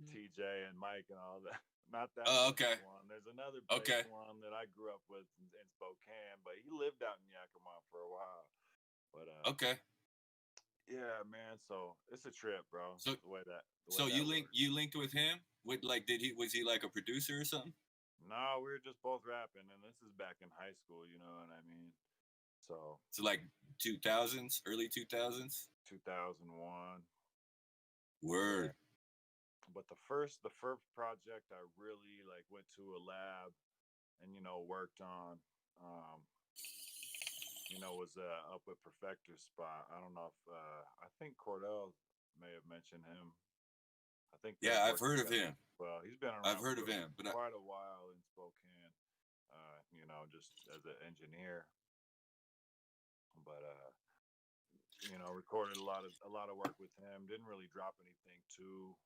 TJ and Mike and all that. Not that Oh, Blaze okay. one. There's another Okay. Blaze one that I grew up with in Spokane, but he lived out in Yakima for a while. But Okay. yeah, man. So it's a trip, bro. So The way that works. you linked with him? With like, was he like a producer or something? No, we were just both rapping, and this is back in high school. You know what I mean? So So like 2000s, early 2000s. 2001. Yeah. Word. But the first project I really like went to a lab and worked on um was up with Perfector Spot. I don't know if I think Cordell may have mentioned him. I think they've Yeah, I've worked heard of together. him. Well, he's been I've around heard of for him, but quite a while in Spokane. Just as an engineer, but recorded a lot of work with him. Didn't really drop anything too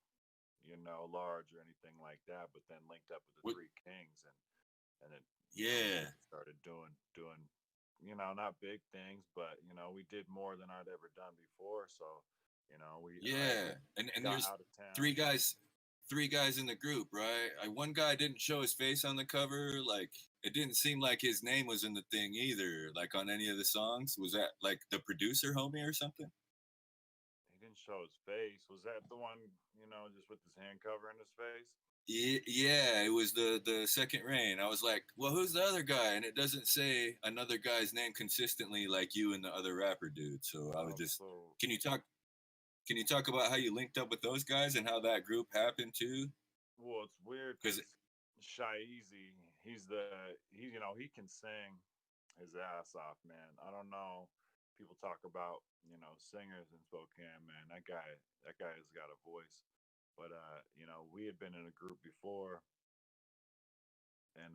large or anything like that. But then linked up with the what, Three Kings, and it yeah, started doing not big things, but we did more than I'd ever done before. So I yeah. And got there's out of three town. guys, three guys in the group, right? One guy didn't show his face on the cover. Like, it didn't seem like his name was in the thing either. Like on any of the songs, was that like the producer homie or something? He didn't show his face. Was that the one just with his hand covering his face? Yeah, it was the Second Rain. I was like, well, who's the other guy? And it doesn't say another guy's name consistently like you and the other rapper dude. So I was just, So can you talk? Can you talk about how you linked up with those guys and how that group happened too? well, it's weird Because because Shy Easy, he can sing his ass off, man. I don't know. People talk about singers in Spokane, man. That guy has got a voice. But we had been in a group before, and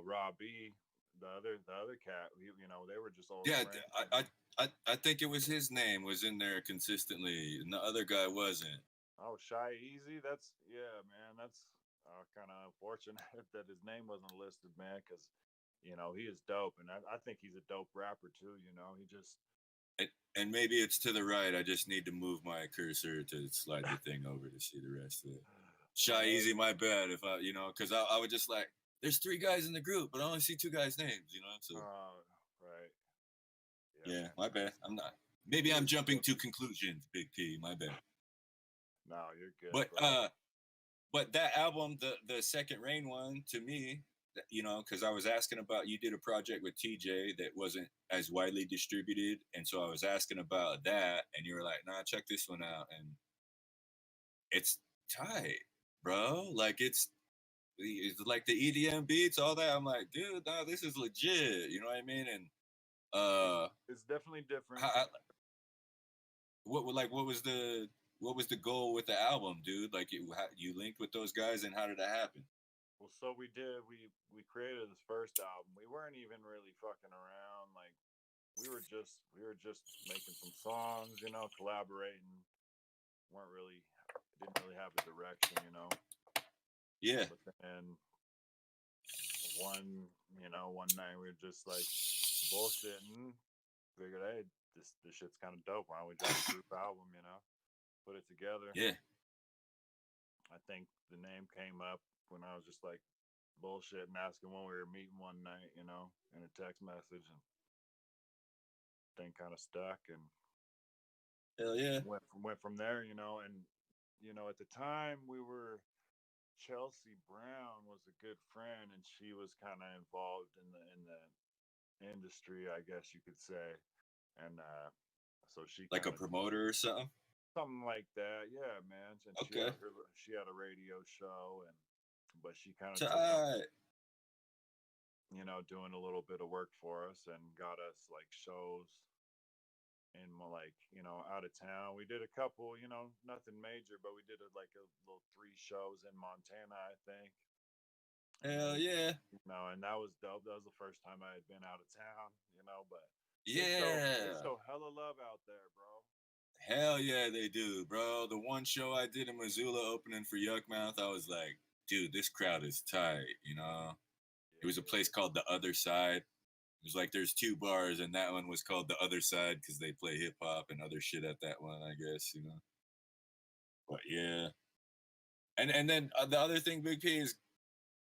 Rob B, the other cat, they were just old yeah, friends. I think it was his name was in there consistently, and the other guy wasn't. Oh, Shy Easy. That's yeah, man. That's kind of unfortunate that his name wasn't listed, man. Because he is dope, and I think he's a dope rapper too. He just And maybe it's to the right. I just need to move my cursor to slide the thing over to see the rest of it. Shy Easy, my bad. If I, because I would just like, there's three guys in the group, but I only see two guys' names, So right. yeah, Man. my bad. I'm not. Maybe I'm jumping to conclusions, Big P. My bad. No, you're good, But bro. but that album, the Second Rain one, to me, because I was asking about, you did a project with TJ that wasn't as widely distributed, and so I was asking about that, and you were like, "Nah, check this one out," and it's tight, bro. Like it's like the EDM beats, all that. I'm like, dude, nah, this is legit. You know what I mean? And It's definitely different. how, what was the goal with the album, dude? Like you linked with those guys, and how did that happen? Well, so we did. We created this first album. We weren't even really fucking around. Like we were just making some songs, collaborating. weren't really Didn't really have a direction, Yeah, But then one night we were just like bullshitting. Figured, hey, this shit's kind of dope. Why don't we drop a group album? Put it together. yeah, I think the name came up when I was just like bullshitting, asking when we were meeting one night, in a text message, and thing kind of stuck and hell yeah, went from there, and at the time we were Chelsea Brown was a good friend, and she was kind of involved in the industry, I guess you could say, and so she like a kind of promoter or something. something like that, yeah, man. And Okay, she had a radio show, and but she kind of took on, tight. doing a little bit of work for us and got us like shows in like out of town. We did a couple, nothing major, but we did like a little three shows in Montana, I think. And Hell yeah, and that was dope. That was the first time I had been out of town, but they yeah. show hella love out there, bro. Hell yeah, they do, bro. The one show I did in Missoula opening for Yuckmouth, I was like, dude, this crowd is tight, It was a place Yeah, called The Other Side. It was like there's two bars, and that one was called The Other Side because they play hip hop and other shit at that one, I guess. But yeah. And then the other thing, Big P, is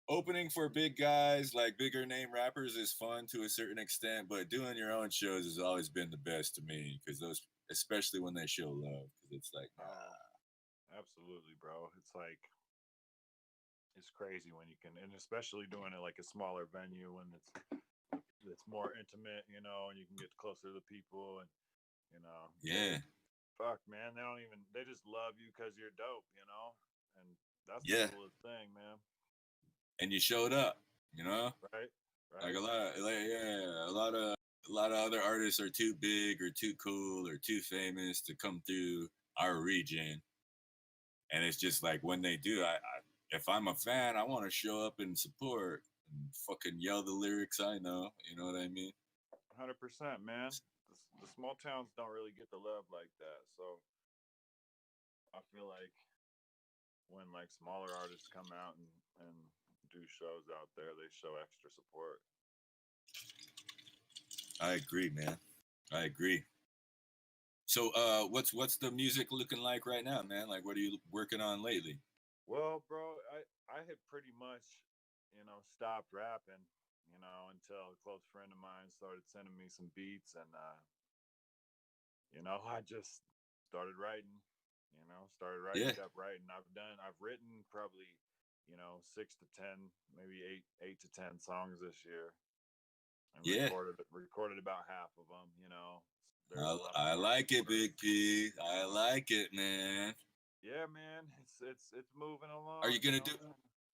opening for big guys, like bigger name rappers, is fun to a certain extent, but doing your own shows has always been the best to me because those, especially when they show love, because it's like, oh, absolutely, bro. It's crazy when you can, and especially doing it like a smaller venue when it's more intimate, and you can get closer to the people, and yeah, fuck, man, they just love you because you're dope, and that's the yeah, coolest thing, man. and you showed up. Right, Like right. a lot of other artists are too big or too cool or too famous to come through our region, and it's just like when they do, if I'm a fan, I want to show up and support and fucking yell the lyrics I know. You know what I mean? 100%, man. The small towns don't really get the love like that, so I feel like when like smaller artists come out and do shows out there, they show extra support. I agree, man. I agree. So, what's the music looking like right now, man? Like, what are you working on lately? Well, bro, I had pretty much, stopped rapping, until a close friend of mine started sending me some beats, and I just started writing. Started writing, Yeah, kept writing. I've written probably, 6 to 10, maybe eight to 10 songs this year, and yeah. recorded about half of them. There's I, a lot I more in the like it, works. Big P. I like it, man. Yeah, man, it's moving Are you along. gonna do?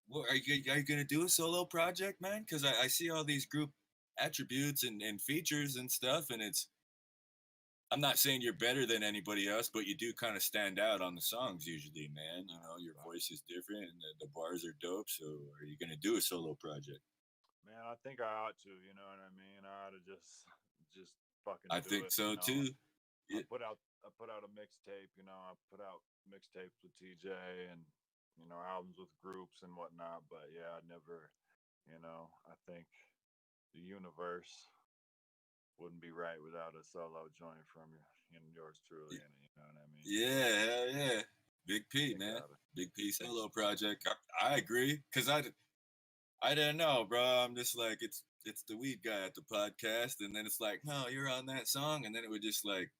What are you gonna do a solo project, man? Because I see all these group attributes and features and stuff, and it's. I'm not saying you're better than anybody else, but you do kind of stand out on the songs usually, man. Your voice is different and the bars are dope. So, are you gonna do a solo project? Man, I think I ought to. You know what I mean? I ought to just fucking I do think it. so too. I Yeah, put out a mixtape. I put out mixtapes with TJ and albums with groups and whatnot. But yeah, I never. I think the universe wouldn't be right without a solo joint from you and yours truly. And you know what I mean? Yeah, hell yeah. Big P, You man. gotta. Big P solo project. I agree. Cause I didn't know, bro. I'm just like it's the weed guy at the podcast, and then it's like, no, you're on that song, and then it would just like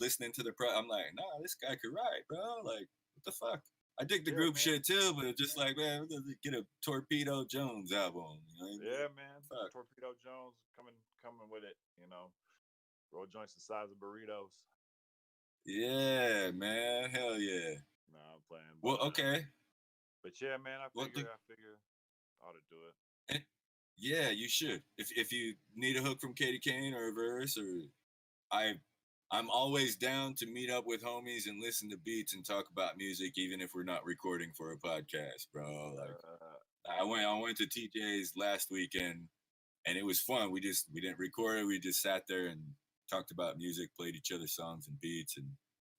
listening to the I'm like, nah, this guy could write, bro. Like, what the fuck? I dig the Yeah, group man. shit too, but it's just like, man, we're gonna get a Torpedo Jones album. You know what I mean? Yeah, man. Fuck. Torpedo Jones coming with it. You know, roll joints the size of burritos. Yeah, man. Hell yeah. No, I'm playing. Well, okay. But yeah, man, I What the? figure I ought to do it. Yeah, you should. If you need a hook from Katie Kane or a verse, or I I'm always down to meet up with homies and listen to beats and talk about music, even if we're not recording for a podcast, bro. Like I went to TJ's last weekend and it was fun. We didn't record it. We just sat there and talked about music, played each other songs and beats, and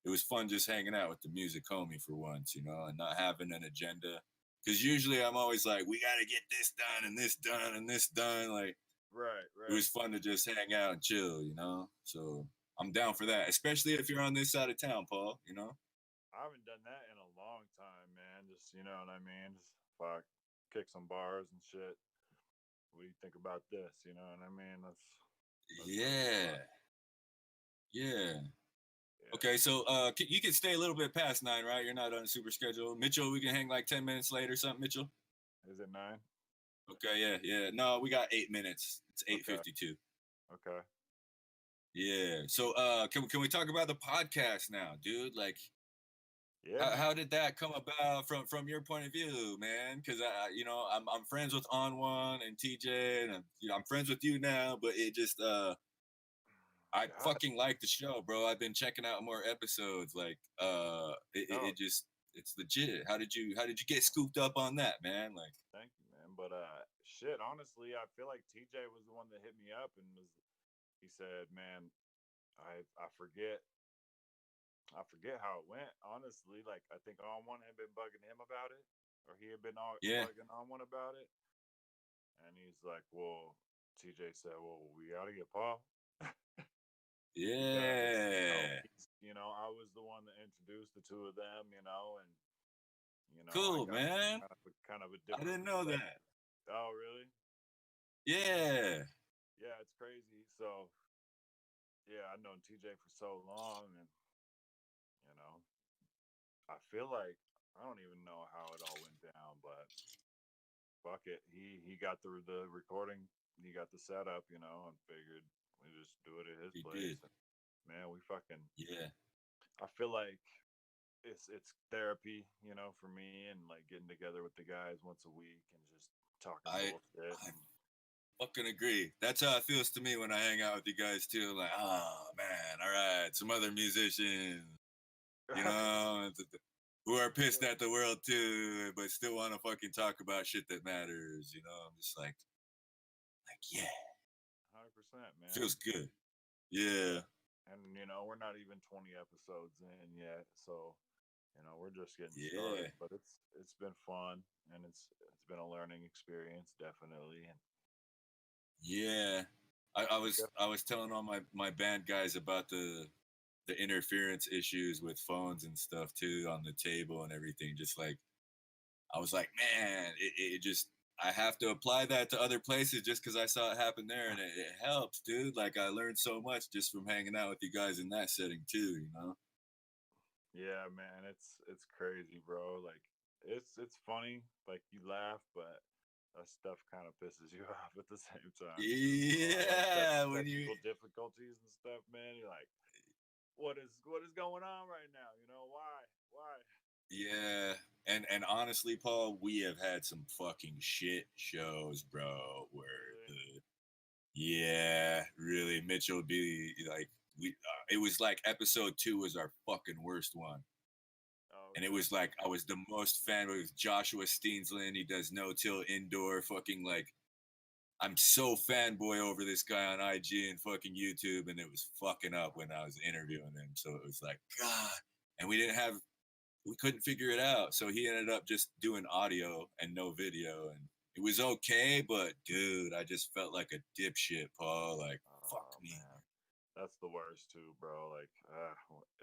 it was fun just hanging out with the music homie for once, you know, and not having an agenda. Because usually I'm always like, we got to get this done and this done and this done. Like, right. it was fun to just hang out and chill, you know? So I'm down for that, especially if you're on this side of town, Paul, you know? I haven't done that in a long time, man. Just, you know what I mean? Just fuck, kick some bars and shit. What do you think about this? You know what I mean? Yeah. Yeah. Yeah. Okay, so you can stay a little bit past 9, right? You're not on a super schedule. Mitchell, we can hang like 10 minutes late or something, Mitchell? Is it 9? Okay, yeah. No, we got 8 minutes. It's 8:52. Okay. Yeah. So can we talk about the podcast now, dude? Like, yeah, how did that come about from your point of view, man? Because I'm friends with On One and TJ, and I'm friends with you now. But it just I fucking like the show, bro. I've been checking out more episodes. Like it just it's legit. How did you get scooped up on that, man? Like, thank you, man. But shit, honestly, I feel like TJ was the one that hit me up and he said, man, I forget how it went. Honestly, like I think On One had been bugging him about it, or he had been bugging On One about it, and he's like, well, TJ said, well, we gotta get Paul. yeah. Because, I was the one that introduced the two of them, and Cool, man. kind of a different. I didn't know that. Oh, really? Yeah. Yeah, it's crazy. So, yeah, I've known TJ for so long, and I feel like I don't even know how it all went down, but fuck it, he got the recording, he got the setup, and figured we just do it at his place. And, man, we fucking I feel like it's therapy, for me, and like getting together with the guys once a week and just talking bullshit. I fucking agree. That's how it feels to me when I hang out with you guys too. Like, oh man, all right, some other musicians, who are pissed at the world too, but still want to fucking talk about shit that matters. I'm just like yeah, 100%, man. Feels good. Yeah. And we're not even 20 episodes in yet, so we're just getting started. But it's been fun, and it's been a learning experience, definitely. And yeah, I was telling all my band guys about the interference issues with phones and stuff too on the table and everything. Just like I was like, man, it just I have to apply that to other places just because I saw it happen there, and it helps, dude. Like I learned so much just from hanging out with you guys in that setting too. Yeah, man, it's crazy, bro. Like it's funny, like you laugh, but that stuff kind of pisses you off at the same time. Yeah, like when technical difficulties and stuff, man. You're like, what is going on right now? Why? Yeah, and honestly, Paul, we have had some fucking shit shows, bro. Where really, Mitchell would be like, it was like episode 2 was our fucking worst one. And it was like I was the most fan with Joshua Steensland. He does no till indoor, fucking like. I'm so fanboy over this guy on IG and fucking YouTube, and it was fucking up when I was interviewing him. So it was like, God, and we couldn't figure it out. So he ended up just doing audio and no video, and it was okay. But dude, I just felt like a dipshit, Paul. Like, Fuck me. Man. That's the worst too, bro. Like,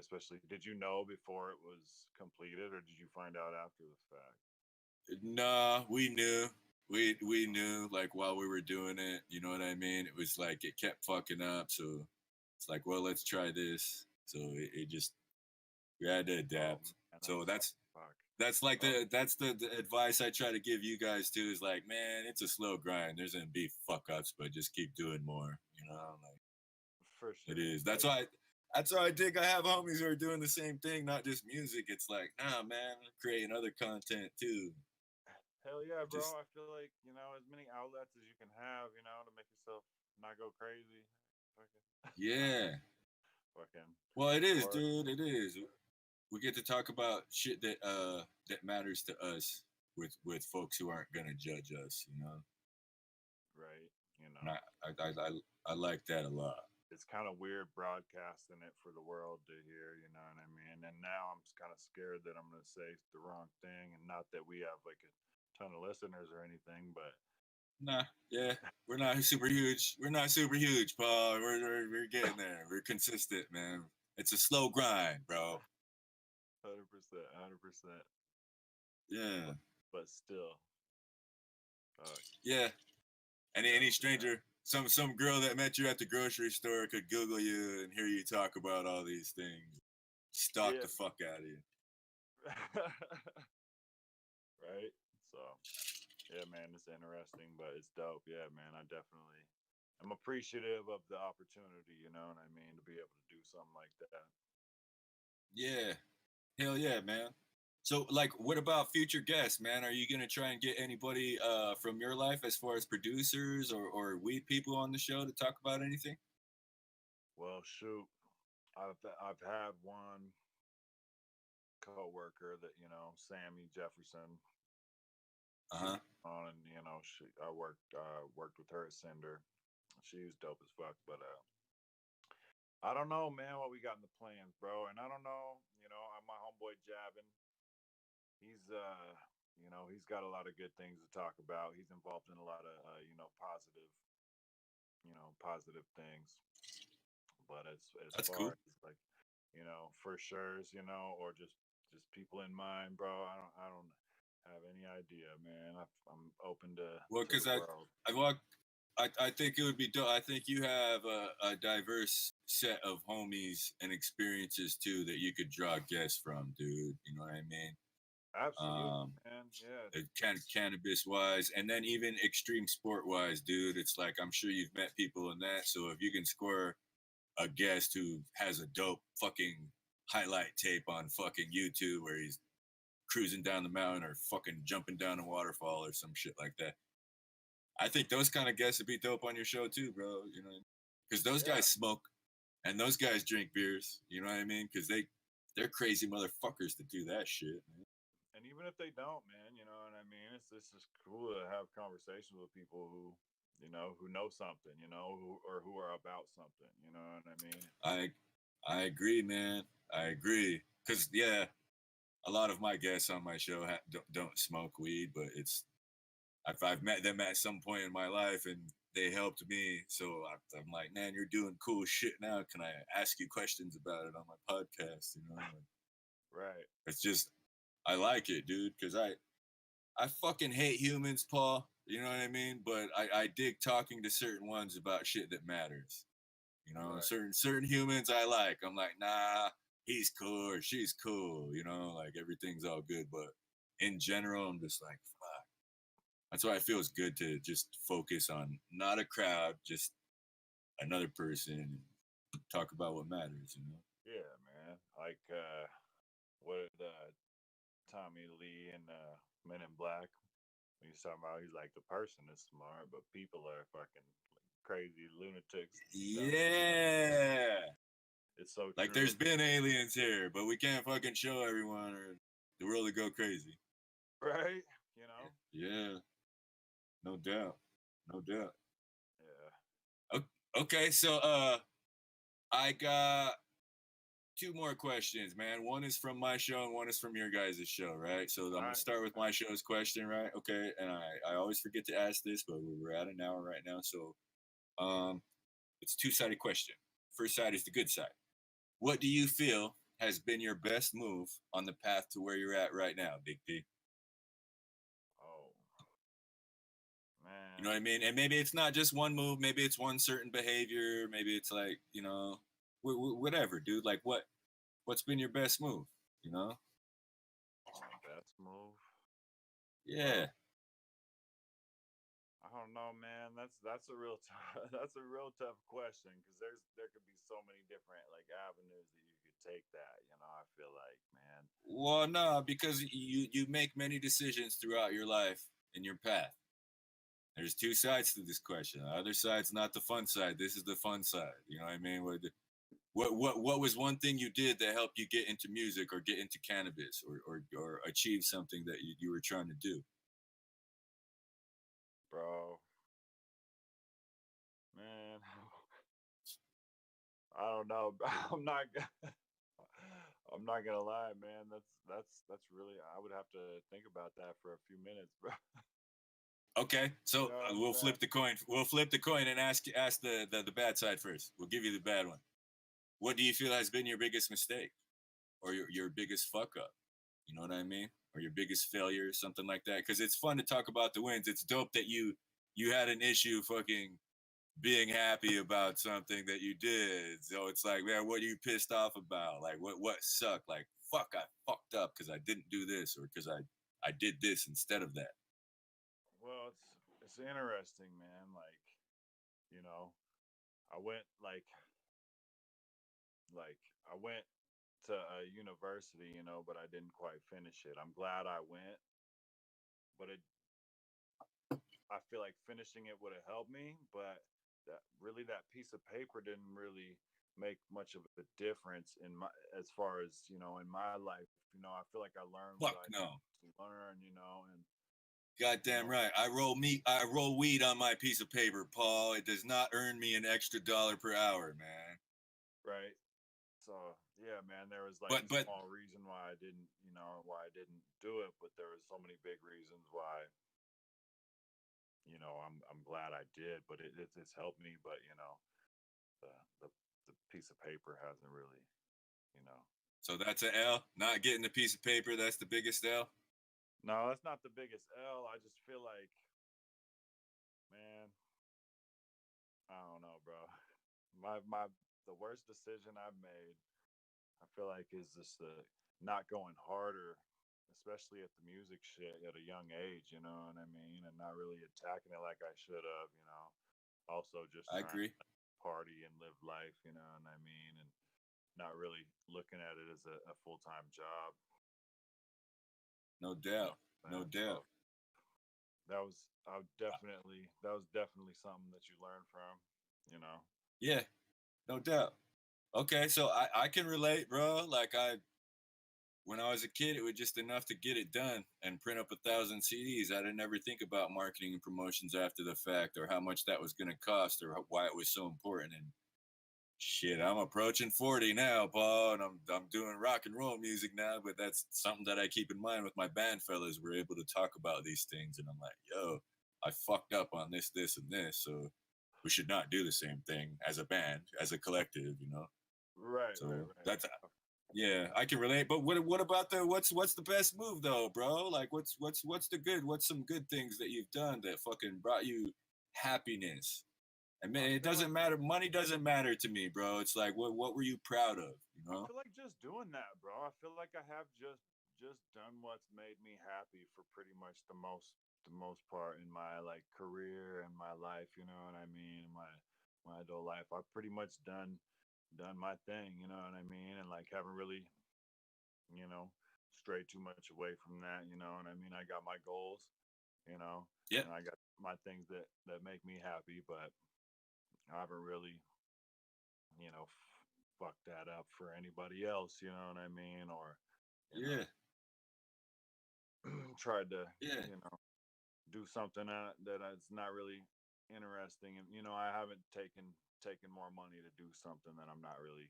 especially, did you know before it was completed, or did you find out after the fact? Nah, we knew. We knew like while we were doing it, you know what I mean? It was like it kept fucking up, so it's like, well, let's try this. So it just we had to adapt. Man, So fuck. that's like the advice I try to give you guys too is like, man, it's a slow grind. There's gonna be fuck ups, but just keep doing more. You know, like For sure. it is. That's why I dig. I have homies who are doing the same thing, not just music. It's like, nah, man, I'm creating other content too. Hell yeah, bro. Just I feel like, as many outlets as you can have, to make yourself not go crazy. Fucking, yeah. fucking, Well, it is, or, dude. It is. We get to talk about shit that matters to us with folks who aren't gonna judge us. You know, right, and I like that a lot. it's kind of weird broadcasting it for the world to hear, you know what I mean? And now I'm kind of scared that I'm going to say the wrong thing. And not that we have like a ton of listeners or anything, but. Nah, yeah, we're not super huge. We're not super huge, Paul. We're getting there. We're consistent, man. It's a slow grind, bro. 100%, 100%. Yeah. But still. Yeah. Any stranger, some girl that met you at the grocery store could Google you and hear you talk about all these things. Stalk the fuck out of you. Right? So, yeah, man, it's interesting, but it's dope. Yeah, man, I'm appreciative of the opportunity, you know what I mean, to be able to do something like that. Yeah. Hell yeah, man. So, like, what about future guests, man? Are you gonna try and get anybody from your life as far as producers or weed people on the show to talk about anything? Well, shoot, I've had one coworker that Sammy Jefferson. Uh-huh. On and I worked with her at Cinder. She was dope as fuck, but I don't know, man, what we got in the plans, bro. And I don't know, my homeboy Jabin, he's got a lot of good things to talk about. He's involved in a lot of positive things. But as That's far cool. as like, for sure, or just people in mind, bro, I don't have any idea, man. I'm open to Well, to because the world. I think it would be dope. I think you have a diverse set of homies and experiences too that you could draw guests from, dude. You know what I mean? Absolutely, man. Yeah. Cannabis wise, and then even extreme sport wise, dude. It's like I'm sure you've met people in that. So if you can score a guest who has a dope fucking highlight tape on fucking YouTube where he's cruising down the mountain or fucking jumping down a waterfall or some shit like that. I think those kind of guests would be dope on your show too, bro. You know, because those Yeah. guys smoke and those guys drink beers. You know what I mean? Because they're crazy motherfuckers to do that shit, man. And even if they don't, man, you know what I mean? It's just cool to have conversations with people who know something, who are about something, you know what I mean? I agree, man. I agree. Because yeah, a lot of my guests on my show don't smoke weed, but I've met them at some point in my life and they helped me. So I'm like, man, you're doing cool shit now. Can I ask you questions about it on my podcast? You know, Right. it's just I like it, dude, because I fucking hate humans, Paul. You know what I mean? But I dig talking to certain ones about shit that matters. You know, Right. certain humans I like. I'm like, nah, he's cool or she's cool. You know, like everything's all good. But in general, I'm just like, fuck. That's why it feels good to just focus on not a crowd, just another person and talk about what matters. You know? Yeah, man. Like what Tommy Lee and Men in Black. He's talking about, he's like, the person is smart, but people are fucking crazy lunatics. Yeah. It's so like true. there's been aliens here, but we can't fucking show everyone or the world will go crazy. Right? Yeah. No doubt. No doubt. Yeah. Okay, so I got two more questions, man. One is from my show and one is from your guys' show, right? So I'm gonna start with my show's question, right? Okay, and I always forget to ask this, but we're at an hour right now. So It's a two-sided question. First side is the good side. What do you feel has been your best move on the path to where you're at right now, Big D? Oh You know man, what I mean? And maybe it's not just one move. Maybe it's one certain behavior. Maybe it's like, whatever, dude. Like what's been your best move? You know? best move. Yeah. Well, I don't know, man. That's a real tough that's a real tough question because there could be so many different like avenues that you could take that. I feel like, man. Well, no, because you make many decisions throughout your life and your path. There's two sides to this question. The other side's not the fun side. This is the fun side. You know what I mean? What was one thing you did that helped you get into music or get into cannabis or achieve something that you were trying to do? Bro, man, I don't know. I'm not gonna lie, man. That's really. I would have to think about that for a few minutes, bro. Okay, You so know what I'm we'll saying? flip the coin. We'll flip the coin and ask the bad side first. We'll give you the bad one. What do you feel has been your biggest mistake or your biggest fuck up? You know what I mean? Or your biggest failure, something like that. Because it's fun to talk about the wins. It's dope that you had an issue fucking being happy about something that you did. So it's like, man, what are you pissed off about? Like what sucked? Like, fuck, I fucked up because I didn't do this or because I did this instead of that. Well, it's interesting, man. Like, you know, I went like I went to a university, but I didn't quite finish it. I'm glad I went, but I feel like finishing it would have helped me, but that piece of paper didn't really make much of a difference in my as far as, in my life. I feel like I learned what Fuck I no. needed to learn, and you Goddamn know, right. I roll weed on my piece of paper, Paul. It does not earn me an extra dollar per hour, man. right. So yeah, man, there was like But a but small reason why I didn't do it, but there was so many big reasons why. I'm glad I did, but it's helped me. But the the the piece of paper hasn't really, you know. so that's a L. Not getting the piece of paper, that's the biggest L. No, that's not the biggest L. I just feel like, man, I don't know, bro. The worst decision I've made, I feel like, is just the not going harder, especially at the music shit at a young age. You know what I mean? And not really attacking it like I should have. Also just I trying agree. to party and live life. You know what I mean? And not really looking at it as a full time job. No You know doubt. what I'm No saying? doubt. So that was definitely something that you learn from. You know. Yeah, no doubt. Okay, so I can relate, bro. Like when I was a kid, it was just enough to get it done and print up 1,000 CDs. I didn't ever think about marketing and promotions after the fact or how much that was going to cost or why it was so important. And shit, I'm approaching 40 now, Paul, and I'm doing rock and roll music now. But that's something that I keep in mind with my band fellas. We're able to talk about these things, and I'm like, yo, I fucked up on this, and this, so we should not do the same thing as a band, as a collective, you know. Right, right, So right. that's yeah, I can relate. But what about what's the best move though, bro? Like what's the good? What's some good things that you've done that fucking brought you happiness? I mean, I it feel like doesn't matter. Money doesn't matter to me, bro. It's like what were you proud of? You I know? feel like just doing that, bro. I feel like I have just done what's made me happy for pretty much the most part in my like career and my life, you know what I mean? My adult life. I've pretty much done my thing, you know what I mean? And like haven't really, you know, strayed too much away from that, you know what I mean? I got my goals, you know, Yep. and I got my things that make me happy, but I haven't really, fuck that up for anybody else, you know what I mean? Or, you know, Yeah. tried to, Yeah. do something that's not really interesting. And, I haven't taken more money to do something that I'm not really,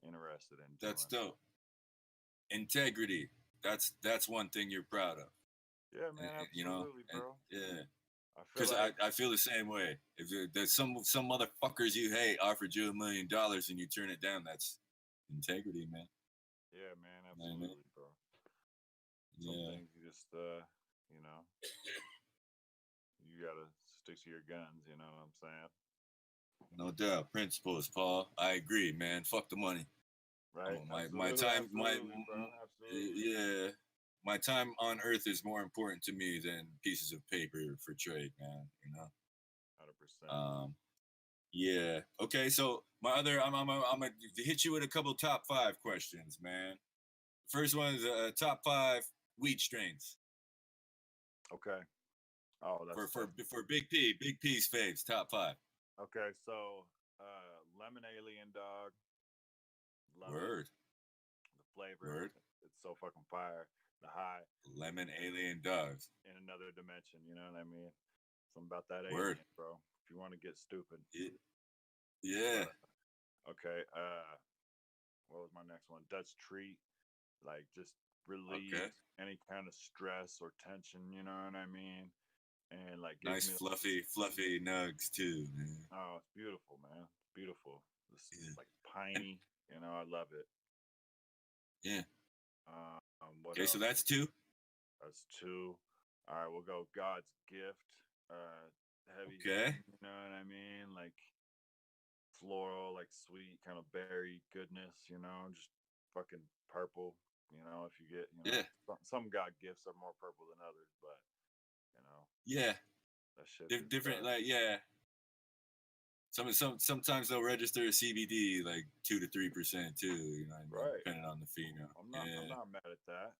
interested in That's doing. dope. Integrity. That's one thing you're proud of. Yeah, man, You know, absolutely, and bro. yeah. I feel Because like, I feel the same way. If there's some motherfuckers you hate offered you $1 million and you turn it down, that's integrity, man. yeah, man, You know what I mean? absolutely, bro. Some Yeah, things you just, you know, you gotta stick to your guns. You know what I'm saying? no doubt. Principles, Paul. I agree, man. Fuck the money. Right? My Absolutely, time, absolutely, bro. Absolutely. yeah, my time on Earth is more important to me than pieces of paper for trade, man. You know. 100%. Um, yeah. Okay. So my other, I'm gonna hit you with a couple top 5 questions, man. First one is top 5 wheat strains Okay. Oh, that's for Big P's faves. Top 5. okay. So, lemon alien dog, love it. Word. The flavor, Word. it's so fucking fire. The high Lemon alien dogs. in another dimension. You know what I mean? Something about that Word. alien, bro. If you want to get stupid. Yeah. But okay. What was my next one? Dutch treat. Like just Okay. relieves any kind of stress or tension. You know what I mean? And like gives Nice me fluffy nugs too, man. oh, it's beautiful, man. It's beautiful. It's Yeah. like piney. You know, I love it. Yeah. What Okay, so else? that's 2. That's 2. All right, we'll go God's gift. Heavy Okay. hitting, you know what I mean? Like floral, like sweet, kind of berry goodness, you know, just fucking purple. You know, if you get, you know, Yeah. some God gifts are more purple than others, but you know, Yeah. that shit is Different, like, yeah. Sometimes they'll register a CBD like 2 to 3% too. You know what I mean? right. Depending on the pheno. I'm Yeah. not mad at that.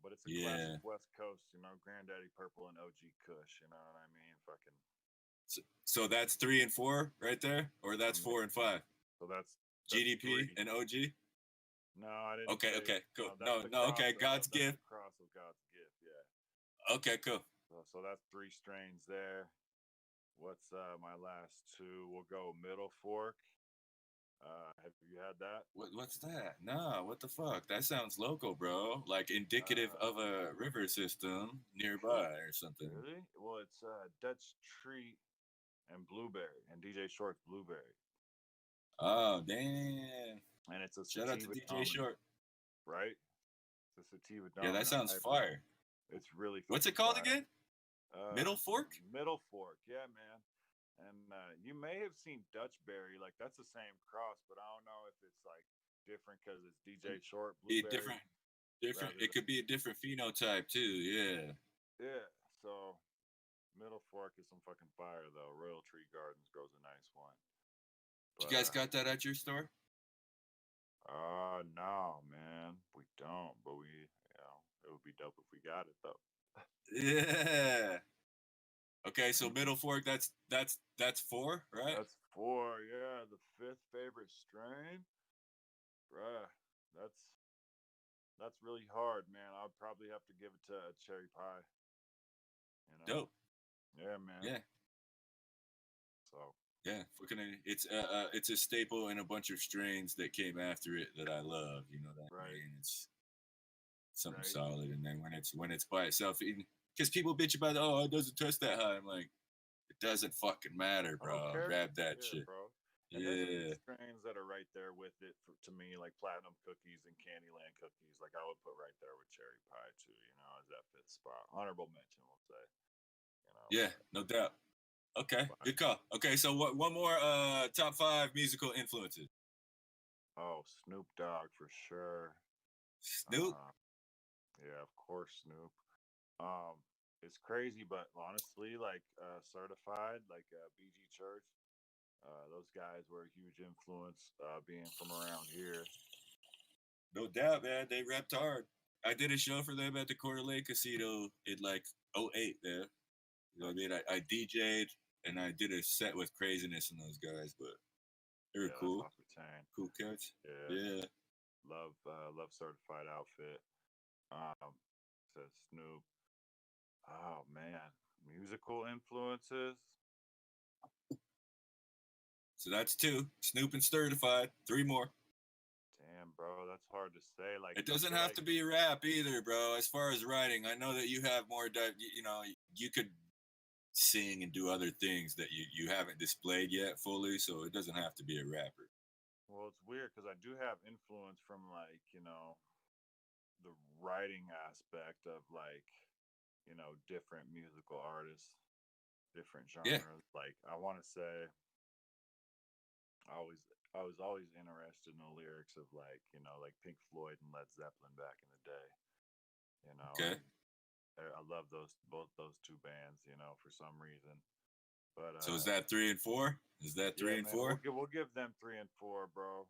But it's a classic Yeah. West Coast, you know, Granddaddy Purple and OG Kush, you know what I mean? Fucking So that's 3 and 4 right there, or that's 4 and 5. so that's GDP 3. and OG. No, I didn't Okay. say Okay. Cool. no. That's No. the No. cross Okay. of God's that's gift. the cross of God's gift. Yeah. Okay. Cool. So that's 3 strains there. What's my last 2? We'll go Middle Fork. Have you had that? What's that? Nah. What the fuck? That sounds local, bro. Like indicative Uh, of a river system nearby or something. really? Well, it's Dutch Treat and Blueberry and DJ Short's Blueberry, Oh damn! and it's a Shout out to sativa DJ dominant, Short. right? It's a sativa Yeah, that dominant sounds hybrid. fire. It's really What's fucking it called fire. again? Middle Fork? Middle Fork, yeah, man. And you may have seen Dutch Berry, like that's the same cross, but I don't know if it's like different because it's DJ Short Be Blueberry different. rather It than could be a different phenotype too. Yeah. yeah. So Middle Fork is some fucking fire though. Royal Tree Gardens grows a nice one, You but guys got that at your store? no, man, we don't. But we, you know, it would be dope if we got it though. Yeah. Okay, so Middle Fork. That's 4, right? That's 4, yeah. The 5th favorite strain, bruh. That's That's really hard, man. I'd probably have to give it to a cherry pie. You know? Dope. Yeah, man. Yeah. So Yeah. Fucking. It's a staple in a bunch of strains that came after it that I love. You know what I right, mean? It's something right. solid, and then when it's by itself, because people bitch about it doesn't touch that high. I'm like, it doesn't fucking matter, I don't bro. care. Grab that Yeah, shit. bro. And there's a few Yeah. strains that are right there with it to me, like platinum cookies and Candyland cookies. Like I would put right there with cherry pie too. You know, as that 5th spot, honorable mention, we'll say. You know, Yeah, but, no doubt. Okay, but good call. Okay, so one more top 5 musical influences. oh, Snoop Dogg for sure. Snoop. Uh, yeah, of course, Snoop. Um, it's crazy, but honestly, like certified, like BG Church, those guys were a huge influence. Being from around here, No doubt, man. They rapped hard. I did a show for them at the Coeur d'Alene Casino in like '08 there. You know what I that's mean? I DJ'd and I did a set with Craziness and those guys, but they were yeah, that's cool. off the chain. Cool cats. Yeah, Yeah. love certified outfit. Says Snoop. Oh man, musical influences. So that's 2. Snoop and Certified. 3 more. Damn, bro, that's hard to say. Like It I doesn't feel have like to be rap either, bro. As far as writing, I know that you have more. You know, you could sing and do other things that you haven't displayed yet fully. So it doesn't have to be a rapper. Well, it's weird because I do have influence from like the writing aspect of like different musical artists, different Yeah. genres. Like I want to say, I always I was always interested in the lyrics of like Pink Floyd and Led Zeppelin back in the day. Okay. And I love both those two bands. For some reason. But So is that 3 and 4? Is that yeah, three and man, we'll 4? give them 3 and 4, bro,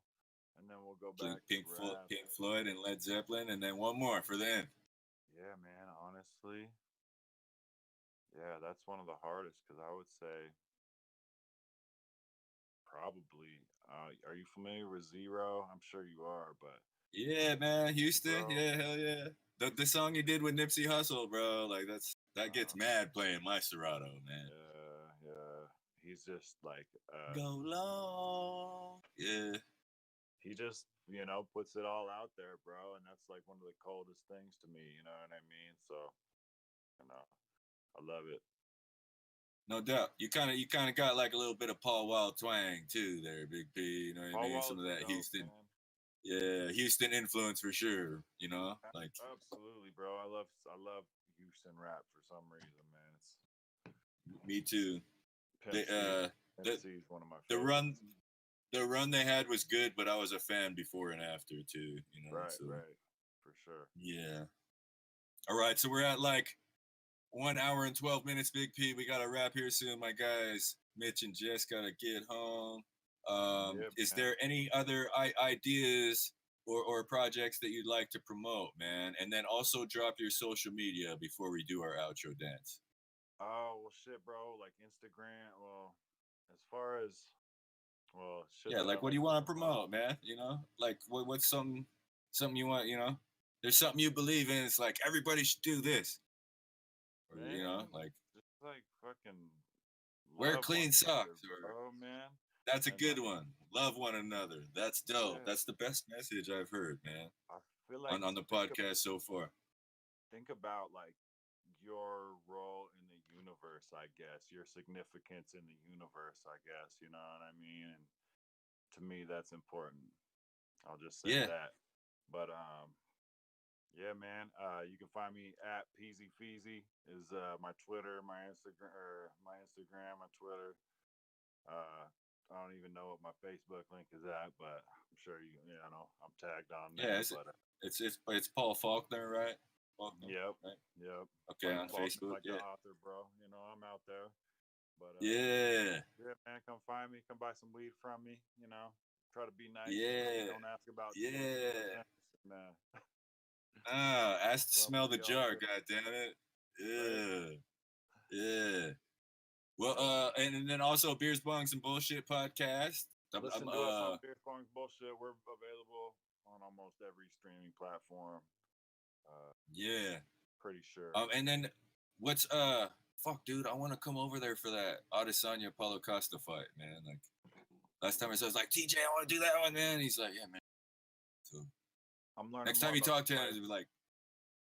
and then we'll go back to rap. Pink Floyd and Led Zeppelin, and then one more for the end. Yeah, man. Honestly, yeah, that's one of the hardest because I would say probably. Are you familiar with Zero? I'm sure you are, but Yeah, man, Houston. Zero. Yeah, hell yeah. The song you did with Nipsey Hussle, bro. Like that gets Uh, mad playing my Serato, man. yeah, yeah. He's just like Go long. Yeah. he just puts it all out there, bro, and that's like one of the coldest things to me. You know what I mean? So you know, I love it. No doubt. You kinda got like a little bit of Paul Wall twang too there, Big P. You know what I Paul mean? Some Wall of is that dope, Houston. man. Yeah, Houston influence for sure. Like Absolutely, bro. I love Houston rap for some reason, man. It's me too. Pimp They C. Pimp the C is one of my the run favorites. the run they had was good, but I was a fan before and after too. Right, So right, for sure. yeah. All right, so we're at like 1 hour and 12 minutes, Big P. We got to wrap here soon, my guys. Mitch and Jess got to get home. Yeah, Is man. there any other ideas or projects that you'd like to promote, man? And then also drop your social media before we do our outro dance. Oh well, shit, bro. Like Instagram. Well, as far as shit Yeah, that I like what do like you to want to promote. promote, man? Like what's something you want? There's something you believe in. It's like everybody should do this, or Man, like just like fucking wear love one clean another, socks, or bro, man. that's a And good like, one. Love one another. That's dope. yeah, That's the best message I've heard, man, I feel like on the podcast so far. think about like your role in the universe, I guess, your significance in the universe, I guess, you know what I mean? And to me that's important. I'll just say Yeah, that. But yeah, man, you can find me at Peasy Feezy is my Twitter, my Twitter. I don't even know what my Facebook link is at, but I'm sure I'm tagged on yeah. there. But It's Paul Faulkner, right? Faulkner, yep, right? yep. Okay, Like on Faulkner, Facebook. like the Yeah, author, bro. I'm out there. But yeah, yeah, man, come find me. Come buy some weed from me. Try to be nice. yeah, Don't ask about too much of yeah. things. And, Ask to love will smell the be all jar. good, God damn it. right? Yeah, yeah. Well, Yep. and then also Beers, Bongs, and Bullshit podcast. I'm Listen to us on Beer Pong's Bullshit. We're available on almost every streaming platform. Uh, yeah. Pretty sure. And then what's fuck, dude, I want to come over there for that Adesanya Paulo Costa fight, man. Like last time I was like, TJ, I want to do that one, man. He's like, yeah, man. So I'm learning next more time you about the talk to him, fight. he'll be like,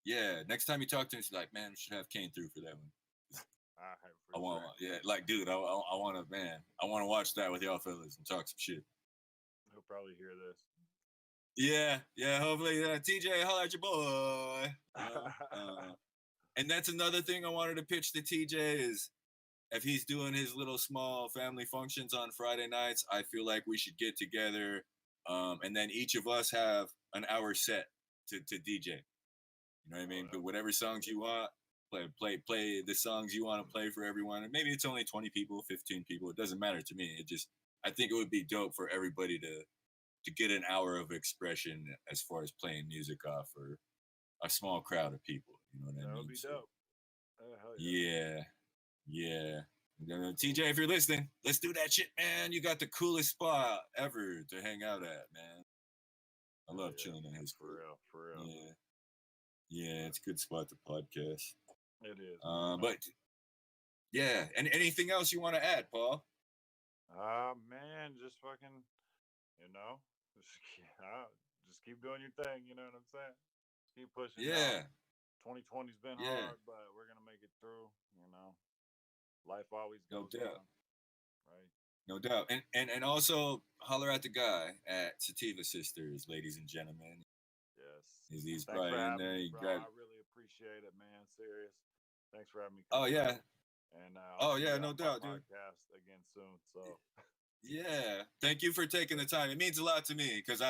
yeah. Next time you talk to him, he's like, man, we should have Kane through for that one. For I want, sure. yeah, like, dude, I want to, man, I want to watch that with y'all fellas and talk some shit. He'll probably hear this. Yeah. Hopefully, TJ, holla at your boy. And that's another thing I wanted to pitch to TJ is if he's doing his little small family functions on Friday nights, I feel like we should get together, and then each of us have an hour set to DJ. You know what I mean? But whatever songs you want, play the songs you want to play for everyone. And maybe it's only 20 people, 15 people. It doesn't matter to me. I think it would be dope for everybody to get an hour of expression as far as playing music off for a small crowd of people. You know what I That mean? would be So, dope. Oh, hell yeah. yeah. TJ, if you're listening, let's do that shit, man. You got the coolest spot ever to hang out at, man. I love chilling in his For crib. real, for real. Yeah, it's a good spot to podcast. It is. But yeah, and anything else you want to add, Paul? Man, just fucking, you know, just keep doing your thing. You know what I'm saying? Just keep pushing Yeah, out. 2020's been yeah, hard, but we're gonna make it through. Life always No goes doubt. on, right? No doubt. And also holler at the guy at Sativa Sisters, ladies and gentlemen. Yes. He's Thanks for probably in having there. me, You bro. got I really appreciate it, man. Serious. Thanks for having me Oh come yeah. through. And I'll Oh see yeah, you no on my doubt, dude. podcast again soon. So, Yeah. Thank you for taking the time. It means a lot to me because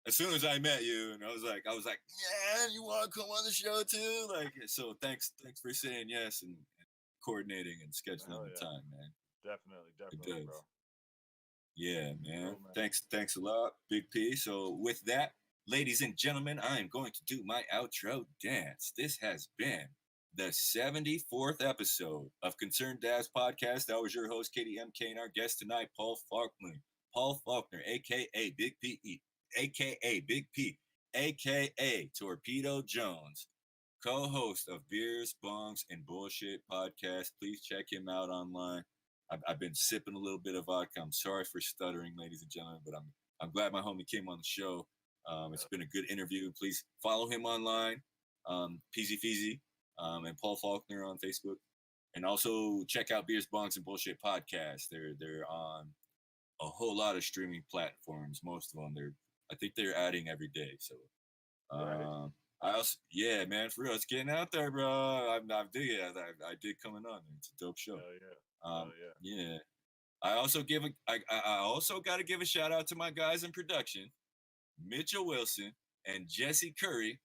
as soon as I met you and I was like, yeah, you want to come on the show too? Like, so thanks for saying yes and coordinating and scheduling hell the yeah. time, man. Definitely, It definitely, does. bro. Yeah, man. Cool, man. Thanks a lot, Big P. So with that, ladies and gentlemen, I am going to do my outro dance. This has been the 74th episode of Concerned Dads Podcast. I was your host, Katie M. K, and our guest tonight, Paul Faulkner. Paul Faulkner, aka Big P, aka Big P, aka Torpedo Jones, co-host of Beers, Bongs, and Bullshit podcast. Please check him out online. I've been sipping a little bit of vodka. I'm sorry for stuttering, ladies and gentlemen, but I'm glad my homie came on the show. It's been a good interview. Please follow him online, Peasy Feezy, and Paul Faulkner on Facebook, and also check out Beers, Bongs, and Bullshit podcast. They're on a whole lot of streaming platforms. Most of them, I think they're adding every day. So Right. I also, yeah, man, for real, it's getting out there, bro. I'm digging it. I did coming on there. It's a dope show. Hell yeah. Um, Hell yeah. yeah. I also I also got to give a shout out to my guys in production, Mitchell Wilson and Jesse Curry.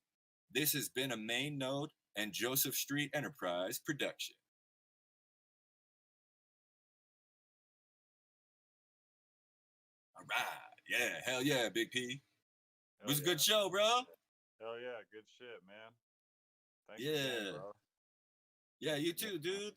This has been a Main Node and Joseph Street Enterprise production. All right. Yeah. Hell yeah, Big P. It was a good show, bro. Hell yeah. Good shit, man. Thanks Yeah. again, bro. Yeah, you too, dude.